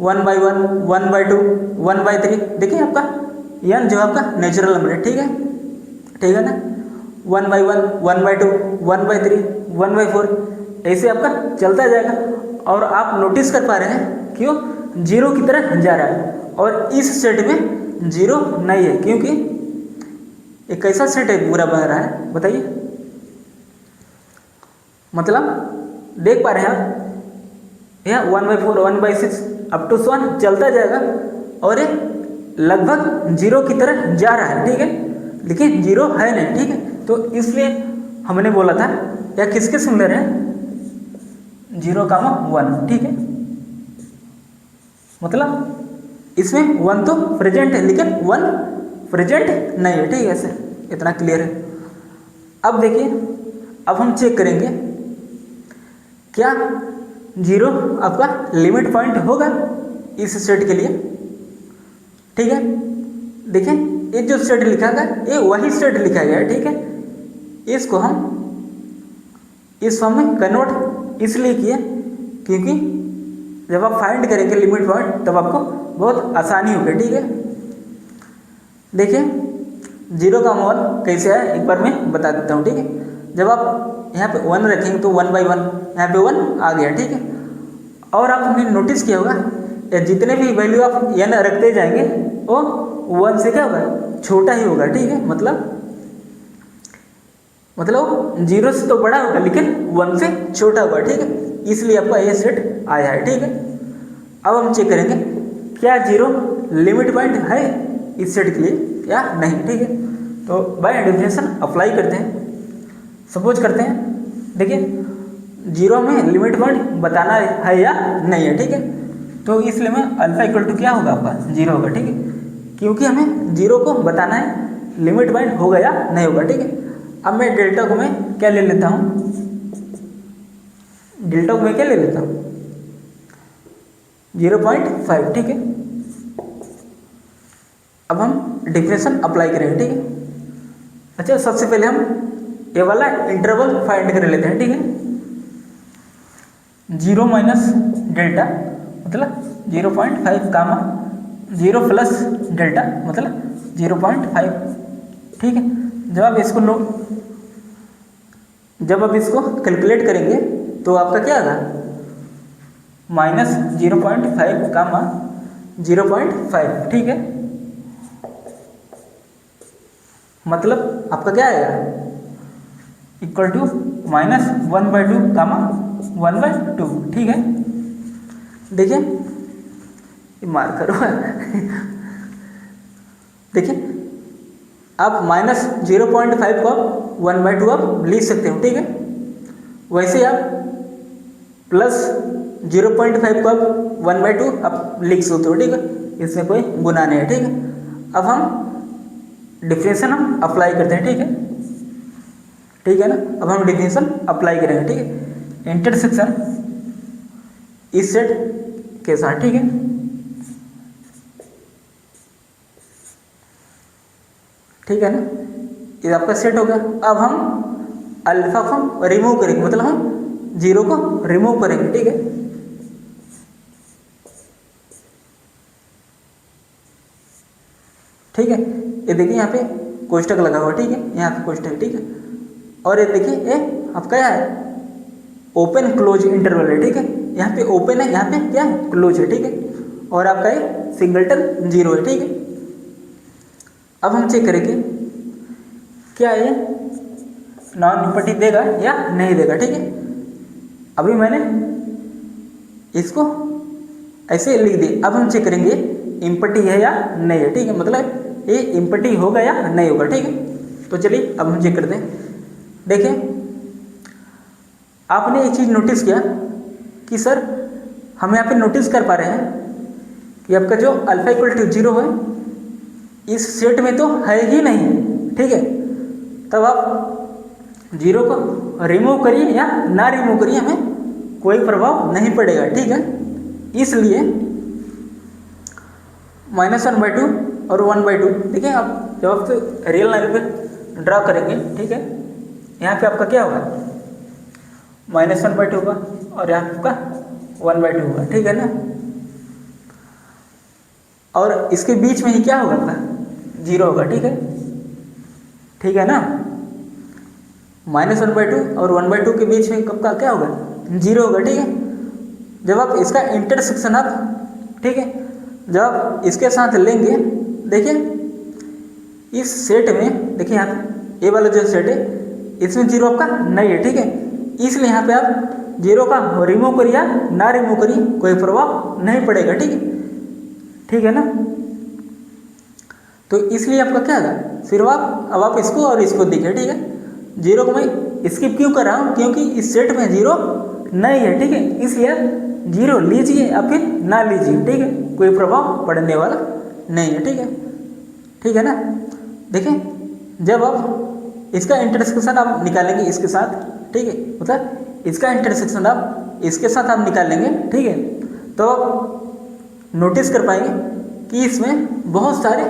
1/1, 1/2, 1/3, देखिए आपका n जो आपका नेचुरल नंबर है। ठीक है, ठीक है ना, 1/1, 1/2, 1/3, 1/4 ऐसे आपका चलता जाएगा। और आप नोटिस कर पा रहे हैं क्यों जीरो की तरह जा रहा है, और इस सेट में जीरो नहीं है, क्योंकि एक कैसा सेट है पूरा बन रहा है बताइए। मतलब देख पा रहे हैं आप, यह 1/4, 1/6 अप टू 1 चलता जाएगा, और ये लगभग जीरो की तरह जा रहा है। ठीक है, लेकिन जीरो है नहीं। ठीक है, तो इसलिए हमने बोला था या किसके सिमिलर है? 0,1। ठीक है, मतलब इसमें 1 तो प्रेजेंट है, लेकिन 1 प्रेजेंट नहीं है। ठीक है सर, इतना क्लियर है। अब देखिए, अब हम चेक करेंगे क्या 0 आपका लिमिट पॉइंट होगा इस सेट के लिए। ठीक है, देखिए ये जो सेट लिखा गया ये वही सेट लिखा गया है। ठीक है, इसको हम इस फॉर्म में कन्वर्ट इसलिए किए क्योंकि जब आप फाइंड करेंगे लिमिट पॉइंट तब आपको बहुत आसानी होगी। ठीक है, देखिए 0,1 कैसे है एक बार मैं बता देता हूँ। ठीक है, जब आप यहाँ पे 1 रखेंगे तो 1/1, यहाँ पे 1 आ गया। ठीक है, और आपने नोटिस किया होगा जितने भी वैल्यू आप n रखते जाएंगे वो 1 से क्या होगा, छोटा ही होगा। ठीक है, मतलब 0 से तो बड़ा होगा लेकिन 1 से छोटा होगा। ठीक है, इसलिए आपका ये सेट आया है। ठीक है, अब हम चेक करेंगे क्या 0 लिमिट पॉइंट है इस सेट के लिए या नहीं। ठीक है, तो बाय डेफिनेशन अप्लाई करते हैं। सपोज करते हैं, देखिए 0 में लिमिट पॉइंट बताना है या नहीं है। ठीक है, तो इसलिए में अल्फा इक्वल टू क्या होगा आपका 0 होगा। ठीक है, क्योंकि हमें 0 को बताना है लिमिट पॉइंट होगा या नहीं होगा। ठीक है, अब मैं डेल्टा को मैं क्या ले लेता हूँ, डेल्टा को मैं क्या ले लेता हूँ 0.5। ठीक है, अब हम डिफरेंशियल अप्लाई करेंगे। ठीक है, अच्छा सबसे पहले हम ये वाला इंटरवल फाइंड कर लेते हैं। ठीक है, 0 माइनस डेल्टा मतलब 0.5 कामा 0 प्लस डेल्टा मतलब 0.5। ठीक है, जब आप इसको कैलकुलेट करेंगे तो आपका क्या आएगा माइनस 0.5 कामा 0.5। ठीक है, मतलब आपका क्या आएगा इक्वल टू माइनस 1/2 कामा 1/2। ठीक है, देखिए मार्क करो। देखिए आप माइनस 0.5 को आप 1/2 आप लिख सकते हो। ठीक है, वैसे आप प्लस 0.5 को आप 1/2 आप लिख सकते हो। ठीक है, इसमें कोई गुना नहीं है। ठीक है, अब हम डिफरेंशियल हम अप्लाई करते हैं। ठीक है, ठीक है ना, अब हम डिफरेंशियल अप्लाई करेंगे। ठीक है, इंटरसेक्शन इस सेट के साथ, ठीक है। ठीक है ना, ये आपका सेट हो गया। अब हम अल्फा को हम रिमूव करेंगे, मतलब हम जीरो को रिमूव करेंगे, ठीक है। ठीक है, ये देखिए यहाँ पे कोष्टक लगा हुआ, ठीक है, यहाँ पे कोष्टक, ठीक है। और ये देखिए ये आपका क्या है, ओपन क्लोज इंटरवल है, ठीक है। यहाँ पे ओपन है, यहाँ पे क्या है, क्लोज है, ठीक है। और आपका ये सिंगलटन जीरो है, ठीक है। अब हम चेक करेंगे क्या ये नॉन इम्पटी देगा या नहीं देगा, ठीक है। अभी मैंने इसको ऐसे लिख दी, अब हम चेक करेंगे इम्पटी है या नहीं है, ठीक है। मतलब ये इम्पटी होगा या नहीं होगा, ठीक है। तो चलिए अब हम चेक करते हैं। देखिए आपने एक चीज़ नोटिस किया कि सर हम यहाँ पे नोटिस कर पा रहे हैं कि आपका जो अल्फा इक्वल टू जीरो है इस सेट में तो है ही नहीं, ठीक है। तब आप जीरो को रिमूव करिए या ना रिमूव करिए, हमें कोई प्रभाव नहीं पड़ेगा, ठीक है। इसलिए -1/2 और 1/2, देखिए आप जब आप रियल लाइन पे ड्रा करेंगे, ठीक है, यहाँ पे आपका क्या होगा, -1/2 होगा और यहाँ पे आपका 1/2 होगा, ठीक है ना। और इसके बीच में ही क्या होगा, आपका जीरो होगा, ठीक है, ठीक है ना। -1/2 और 1/2 के बीच में कब का क्या होगा, जीरो होगा, ठीक है। जब आप इसका इंटरसेक्शन आप, ठीक है, जब आप इसके साथ लेंगे, देखिए इस सेट में, देखिए यहाँ पे ये वाला जो सेट है इसमें जीरो आपका नहीं है, ठीक है। इसलिए यहाँ पे आप जीरो का रिमूव करिए ना रिमूव करिए कोई प्रभाव नहीं पड़ेगा, ठीक है, ठीक है ना। तो इसलिए आपका क्या होगा, फिर अब आप इसको और इसको देखिए, ठीक है। जीरो को मैं स्किप क्यों कर रहा हूँ, क्योंकि इस सेट में जीरो नहीं है, ठीक है। इसलिए जीरो लीजिए या फिर ना लीजिए, ठीक है, कोई प्रभाव पड़ने वाला नहीं है, ठीक है, ठीक है ना। देखिए जब आप इसका इंटरसेक्शन आप निकालेंगे इसके साथ, ठीक है, मतलब इसका इंटरसेक्शन आप इसके साथ आप निकालेंगे, ठीक है, तो आप नोटिस कर पाएंगे कि इसमें बहुत सारे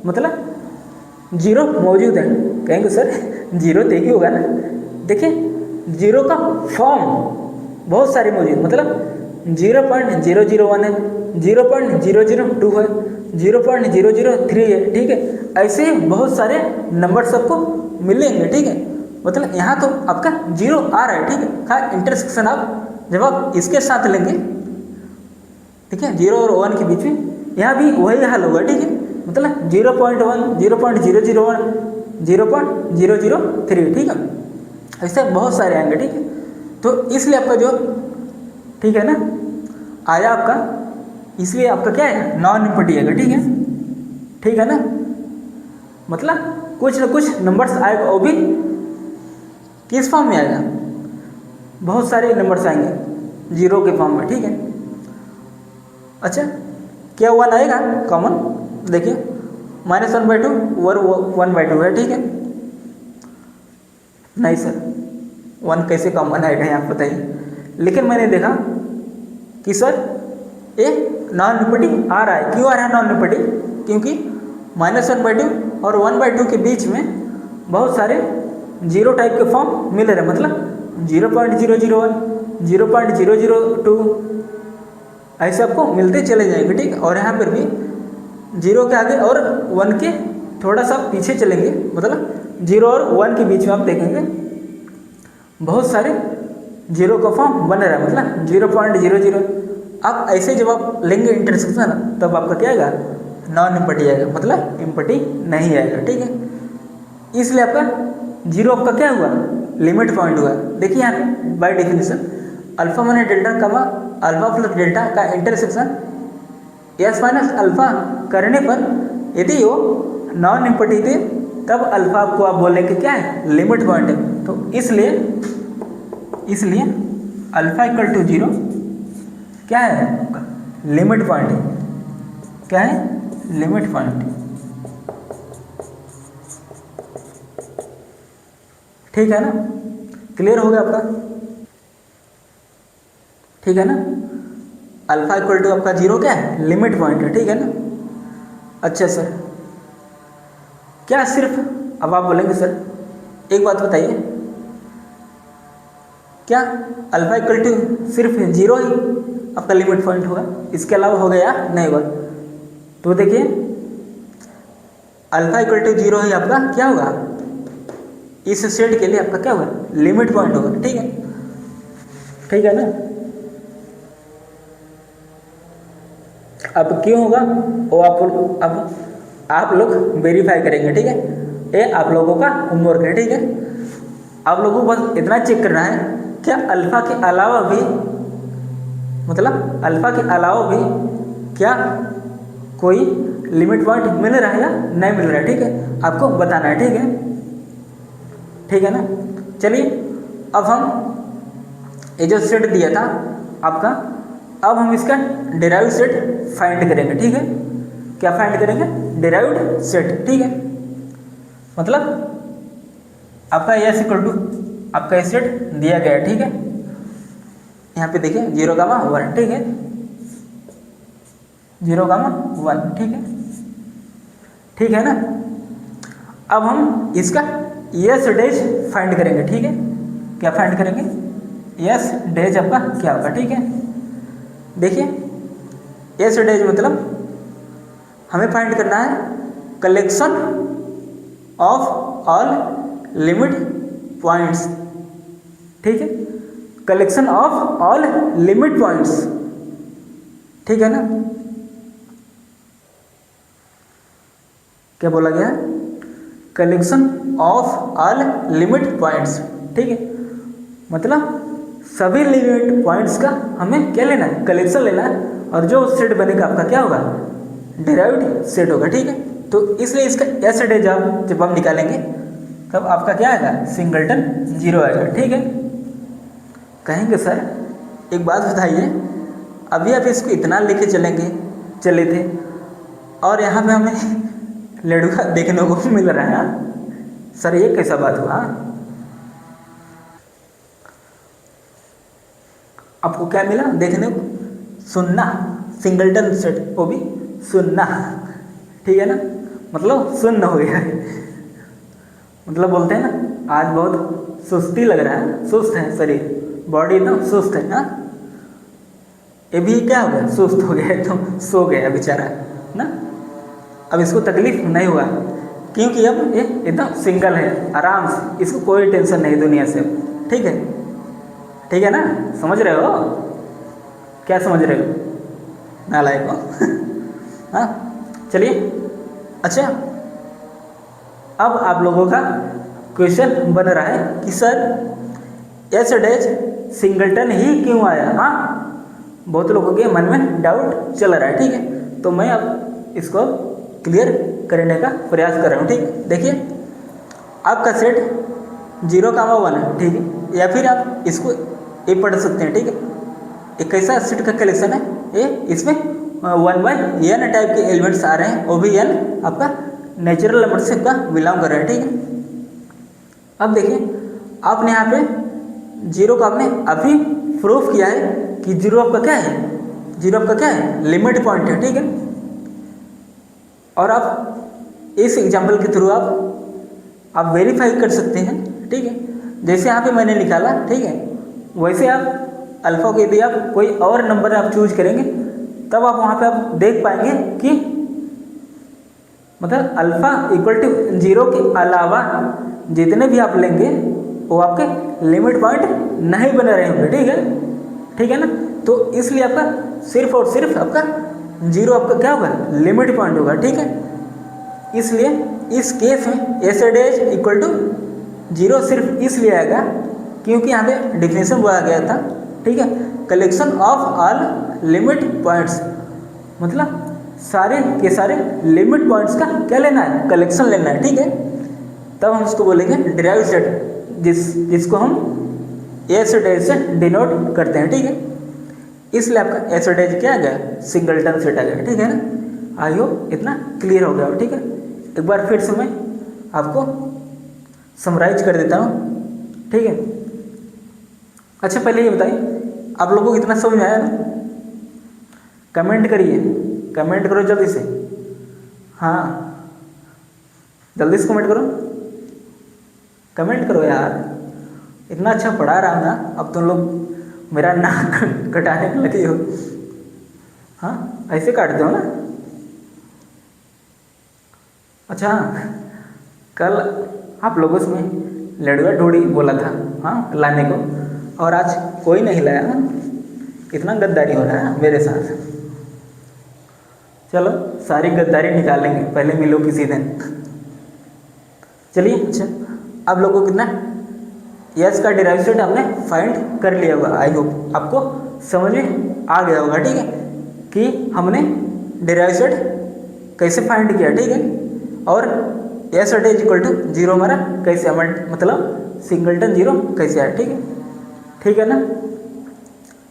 मतलब जीरो मौजूद है। कहेंगे सर जीरो तो एक ही होगा ना, देखिए जीरो का फॉर्म बहुत सारे मौजूद, मतलब 0.001 है, 0.002 है, 0.003 है, ठीक है। ऐसे बहुत सारे नंबर सबको मिलेंगे, ठीक है। मतलब यहाँ तो आपका जीरो आ रहा है, ठीक है, का इंटरसेक्शन आप जब आप इसके साथ लेंगे, ठीक है, 0 और 1 के बीच में यहाँ भी वही हाल होगा, ठीक है। मतलब 0.1, 0.001, 0.003, ठीक है, ऐसे बहुत सारे आएंगे, ठीक है। तो इसलिए आपका जो, ठीक है ना, आया आपका, इसलिए आपका क्या है, नॉन इम्पटी आएगा, ठीक है, ठीक है ना। मतलब कुछ ना कुछ नंबर्स आएगा, वो भी किस फॉर्म में आएगा, बहुत सारे नंबर्स आएंगे जीरो के फॉर्म में, ठीक है। अच्छा क्या 1 आएगा कॉमन, देखिए -1/2 और 1/2 है, ठीक है। नहीं सर 1 कैसे कॉमन आएगा यहाँ बताइए। लेकिन मैंने देखा कि सर ये नॉन इम्पटी आ रहा है। क्यों आ रहा है नॉन इम्पटी, क्योंकि -1/2 और 1/2 के बीच में बहुत सारे जीरो टाइप के फॉर्म मिल रहे हैं, मतलब 0.001, 0.002 ऐसे आपको मिलते चले जाएंगे, ठीक है। और यहाँ पर भी जीरो के आगे और 1 के थोड़ा सा पीछे चलेंगे, मतलब 0 और 1 के बीच में आप देखेंगे बहुत सारे जीरो का फॉर्म बन रहा है, मतलब 0.00। आप ऐसे जब आप लेंगे इंटरसेक्शन तब आपका क्या आएगा, नॉन इम्पटी आएगा, मतलब इम्पटी नहीं आएगा, ठीक है। इसलिए आपका जीरो आपका क्या हुआ, लिमिट पॉइंट हुआ। देखिए यहाँ पे by definition alpha minus delta कमा अल्फा प्लस डेल्टा का इंटरसेक्शन एस माइनस अल्फा करने पर यदि वो नॉन इम्पटी थे तब अल्फा आपको आप बोलेंगे कि क्या है, लिमिट पॉइंट है। तो इसलिए अल्फा इक्वल टू 0 क्या है, लिमिट पॉइंट है, क्या है, लिमिट पॉइंट, ठीक है ना। क्लियर हो गया आपका, ठीक है ना। अल्फा इक्वल टू आपका जीरो क्या है, लिमिट पॉइंट है, ठीक है ना। अच्छा सर, क्या सिर्फ, अब आप बोलेंगे सर एक बात बताइए, क्या अल्फा इक्वल टू सिर्फ जीरो ही आपका लिमिट पॉइंट होगा, इसके अलावा होगा या नहीं होगा? तो देखिए अल्फा इक्वल टू जीरो ही आपका क्या होगा, इस सेट के लिए आपका क्या होगा, लिमिट पॉइंट होगा, ठीक है, ठीक है ना। अब क्यों होगा वो आप लोग वेरीफाई करेंगे, ठीक है। ये आप लोगों का होमवर्क है, ठीक है। आप लोगों को बस इतना चेक करना है, क्या अल्फा के अलावा भी, मतलब अल्फा के अलावा भी क्या कोई लिमिट पॉइंट मिल रहा है या नहीं मिल रहा है, ठीक है, आपको बताना है, ठीक है, ठीक है ना। चलिए अब हम ये जो सेट दिया था आपका, अब हम इसका डिराइव्ड सेट फाइंड करेंगे, ठीक है। क्या फाइंड करेंगे, डिराइव्ड सेट, ठीक है। मतलब आपका एस इक्वल टू आपका ये सेट दिया गया है, ठीक है। यहाँ पे देखिए 0,1, ठीक है, 0,1, ठीक है, ठीक है ना। अब हम इसका एस डेज फाइंड करेंगे, ठीक है। क्या फाइंड करेंगे, एस डेज आपका क्या होगा, ठीक है। देखिए एस डेज मतलब हमें फाइंड करना है collection of all limit points, ठीक है, collection of all limit points, ठीक है ना। क्या बोला गया, collection of all limit points, ठीक है, मतलब सभी लिमिट पॉइंट्स का हमें क्या लेना है, कलेक्शन लेना है, और जो सेट बनेगा आपका क्या होगा, डिराइव्ड सेट होगा, ठीक है। तो इसलिए इसका एस डेज जब हम निकालेंगे तब आपका क्या आएगा, सिंगलटन जीरो आएगा, ठीक है। कहेंगे सर एक बात बताइए, अभी आप इसको इतना लेके चले थे और यहाँ पे हमें लड़का देखने को मिल रहा है, सर ये कैसा बात हुआ? आपको क्या मिला देखने को, सुनना, सिंगलटन सेट, वो भी सुनना, ठीक है ना, मतलब सुन्न हो गया है। मतलब बोलते हैं ना आज बहुत सुस्ती लग रहा है, सुस्त है शरीर, बॉडी एकदम सुस्त है, हाँ, ये भी क्या हो गया, सुस्त हो गया, एकदम सो गया बेचारा ना। अब इसको तकलीफ नहीं हुआ क्योंकि अब ये एकदम सिंगल है, आराम से, इसको कोई टेंशन नहीं दुनिया से, ठीक है, ठीक है ना। समझ रहे हो, क्या समझ रहे हो, नालायक हो। हाँ चलिए, अच्छा अब आप लोगों का क्वेश्चन बन रहा है कि सर एस डेज सिंगलटन ही क्यों आया, हाँ, बहुत लोगों के मन में डाउट चल रहा है, ठीक है। तो मैं अब इसको क्लियर करने का प्रयास कर रहा हूँ, ठीक। देखिए आपका सेट 0,1 है, ठीक है, या फिर आप इसको ये पढ़ सकते हैं, ठीक है। एक कैसा सेट का कलेक्शन है ये, इसमें 1/n टाइप के एलिमेंट्स आ रहे हैं, वो भी n आपका नेचुरल नंबर से आपका बिलोंग कर रहा है, ठीक है। अब देखिए आपने यहाँ पे जीरो का आपने अभी प्रूफ किया है कि जीरो आपका क्या है, जीरो आपका क्या है, लिमिट पॉइंट है, ठीक है। और आप इस एग्जाम्पल के थ्रू आप वेरीफाई कर सकते हैं, ठीक है। जैसे यहाँ पे मैंने निकाला, ठीक है, वैसे आप अल्फा को यदि आप कोई और नंबर आप चूज करेंगे तब आप वहाँ पे आप देख पाएंगे कि मतलब अल्फा इक्वल टू 0 के अलावा जितने भी आप लेंगे वो आपके लिमिट पॉइंट नहीं बने रहे होंगे, ठीक है, ठीक है ना। तो इसलिए आपका सिर्फ और सिर्फ आपका 0 आपका क्या होगा, लिमिट पॉइंट होगा, ठीक है। इसलिए इस केस में एस डेज इक्वल टू 0 सिर्फ इसलिए आएगा क्योंकि यहाँ पे डिफिनेशन बोला गया था, ठीक है, collection of all limit points, मतलब सारे के सारे लिमिट पॉइंट्स का क्या लेना है, कलेक्शन लेना है, ठीक है। तब हम उसको बोलेंगे डिराइव्ड सेट, जिसको हम एस डेज से डिनोट करते हैं, ठीक है। इसलिए आपका एस डेज क्या आ गया, सिंगलटन सेट आ गया, ठीक है ना। आई होप इतना क्लियर हो गया, ठीक है। एक बार फिर से मैं आपको समराइज कर देता हूँ, ठीक है। अच्छा पहले ये बताइए आप लोगों को इतना समझ में आया ना, कमेंट करिए, कमेंट करो जल्दी से। हाँ जल्दी से कमेंट करो, कमेंट करो यार। इतना अच्छा पढ़ा रहा हूँ ना, अब तुम लोग मेरा नाक कटाने लगे हो। हाँ ऐसे काटते हो ना। अच्छा कल आप लोगों से मैं लड़ुआ ढोड़ी बोला था हाँ लाने को, और आज कोई नहीं लाया ना। कितना गद्दारी हो रहा है मेरे साथ। चलो सारी गद्दारी निकालेंगे, पहले मिलो किसी दिन। चलिए अच्छा, आप लोगों को कितना यस का डिराइव सेट आपने फाइंड कर लिया होगा। आई होप आपको समझ में आ गया होगा, ठीक है, कि हमने डिराइव सेट कैसे फाइंड किया, ठीक है। और S set is equal to zero हमारा कैसे मतलब सिंगलटन जीरो कैसे आया, ठीक है, ठीक है ना।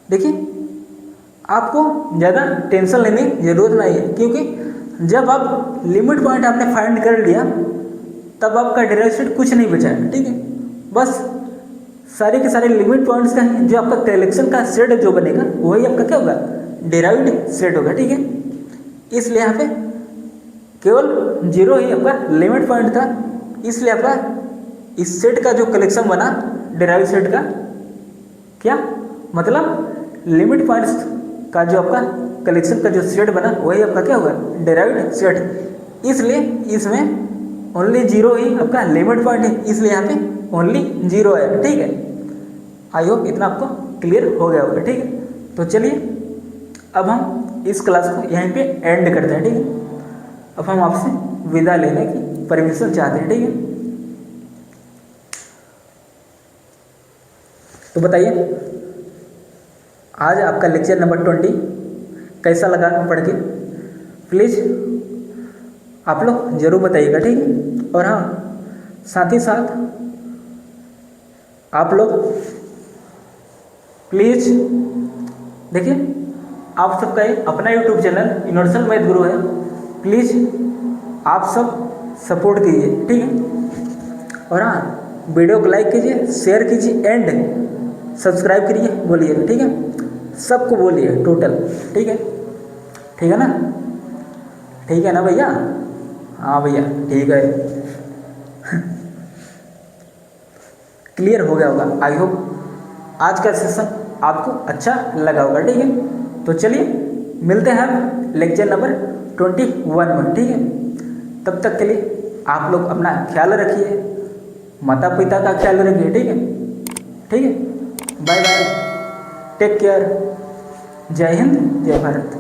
देखिए आपको ज़्यादा टेंशन लेने की जरूरत नहीं है, क्योंकि जब आप लिमिट पॉइंट आपने फाइंड कर लिया तब आपका डिराइव सेट कुछ नहीं बचा है, ठीक है। बस सारे के सारे लिमिट पॉइंट्स का जो आपका कलेक्शन का सेट जो बनेगा वही आपका क्या होगा, डिराइव्ड सेट होगा, ठीक है। इसलिए यहाँ पे केवल जीरो ही आपका लिमिट पॉइंट था, इसलिए आपका इस सेट का जो कलेक्शन बना डिराइव सेट का क्या मतलब लिमिट पॉइंट्स का जो आपका कलेक्शन का जो सेट बना वही आपका क्या होगा, डिराइव्ड सेट। इसलिए इसमें ओनली जीरो ही आपका लिमिट पॉइंट है, इसलिए यहाँ पे ओनली जीरो है, ठीक है। आई होप इतना आपको क्लियर हो गया होगा, ठीक है। तो चलिए अब हम इस क्लास को यहीं पे एंड करते हैं, ठीक है। अब हम आपसे विदा लेने की परमिशन चाहते हैं, ठीक है। तो बताइए आज आपका लेक्चर नंबर 20 कैसा लगा पढ़ के, प्लीज़ आप लोग ज़रूर बताइएगा, ठीक है। और हाँ साथ ही साथ आप लोग प्लीज़ देखिए, आप सबका एक अपना यूट्यूब चैनल यूनिवर्सल मैथ गुरु है, प्लीज़ आप सब सपोर्ट कीजिए, ठीक है। और हाँ वीडियो को लाइक कीजिए, शेयर कीजिए एंड सब्सक्राइब करिए, बोलिए, ठीक है, सबको बोलिए टोटल, ठीक है, ठीक है ना, ठीक है ना भैया। हाँ भैया ठीक है। क्लियर हो गया होगा, आई होप आज का सेशन आपको अच्छा लगा होगा, ठीक है। तो चलिए मिलते हैं हम लेक्चर नंबर 21 में, ठीक है। तब तक के लिए आप लोग अपना ख्याल रखिए, माता पिता का ख्याल रखिए, ठीक है, ठीक है। बाय बाय, टेक केयर, जय हिंद जय भारत।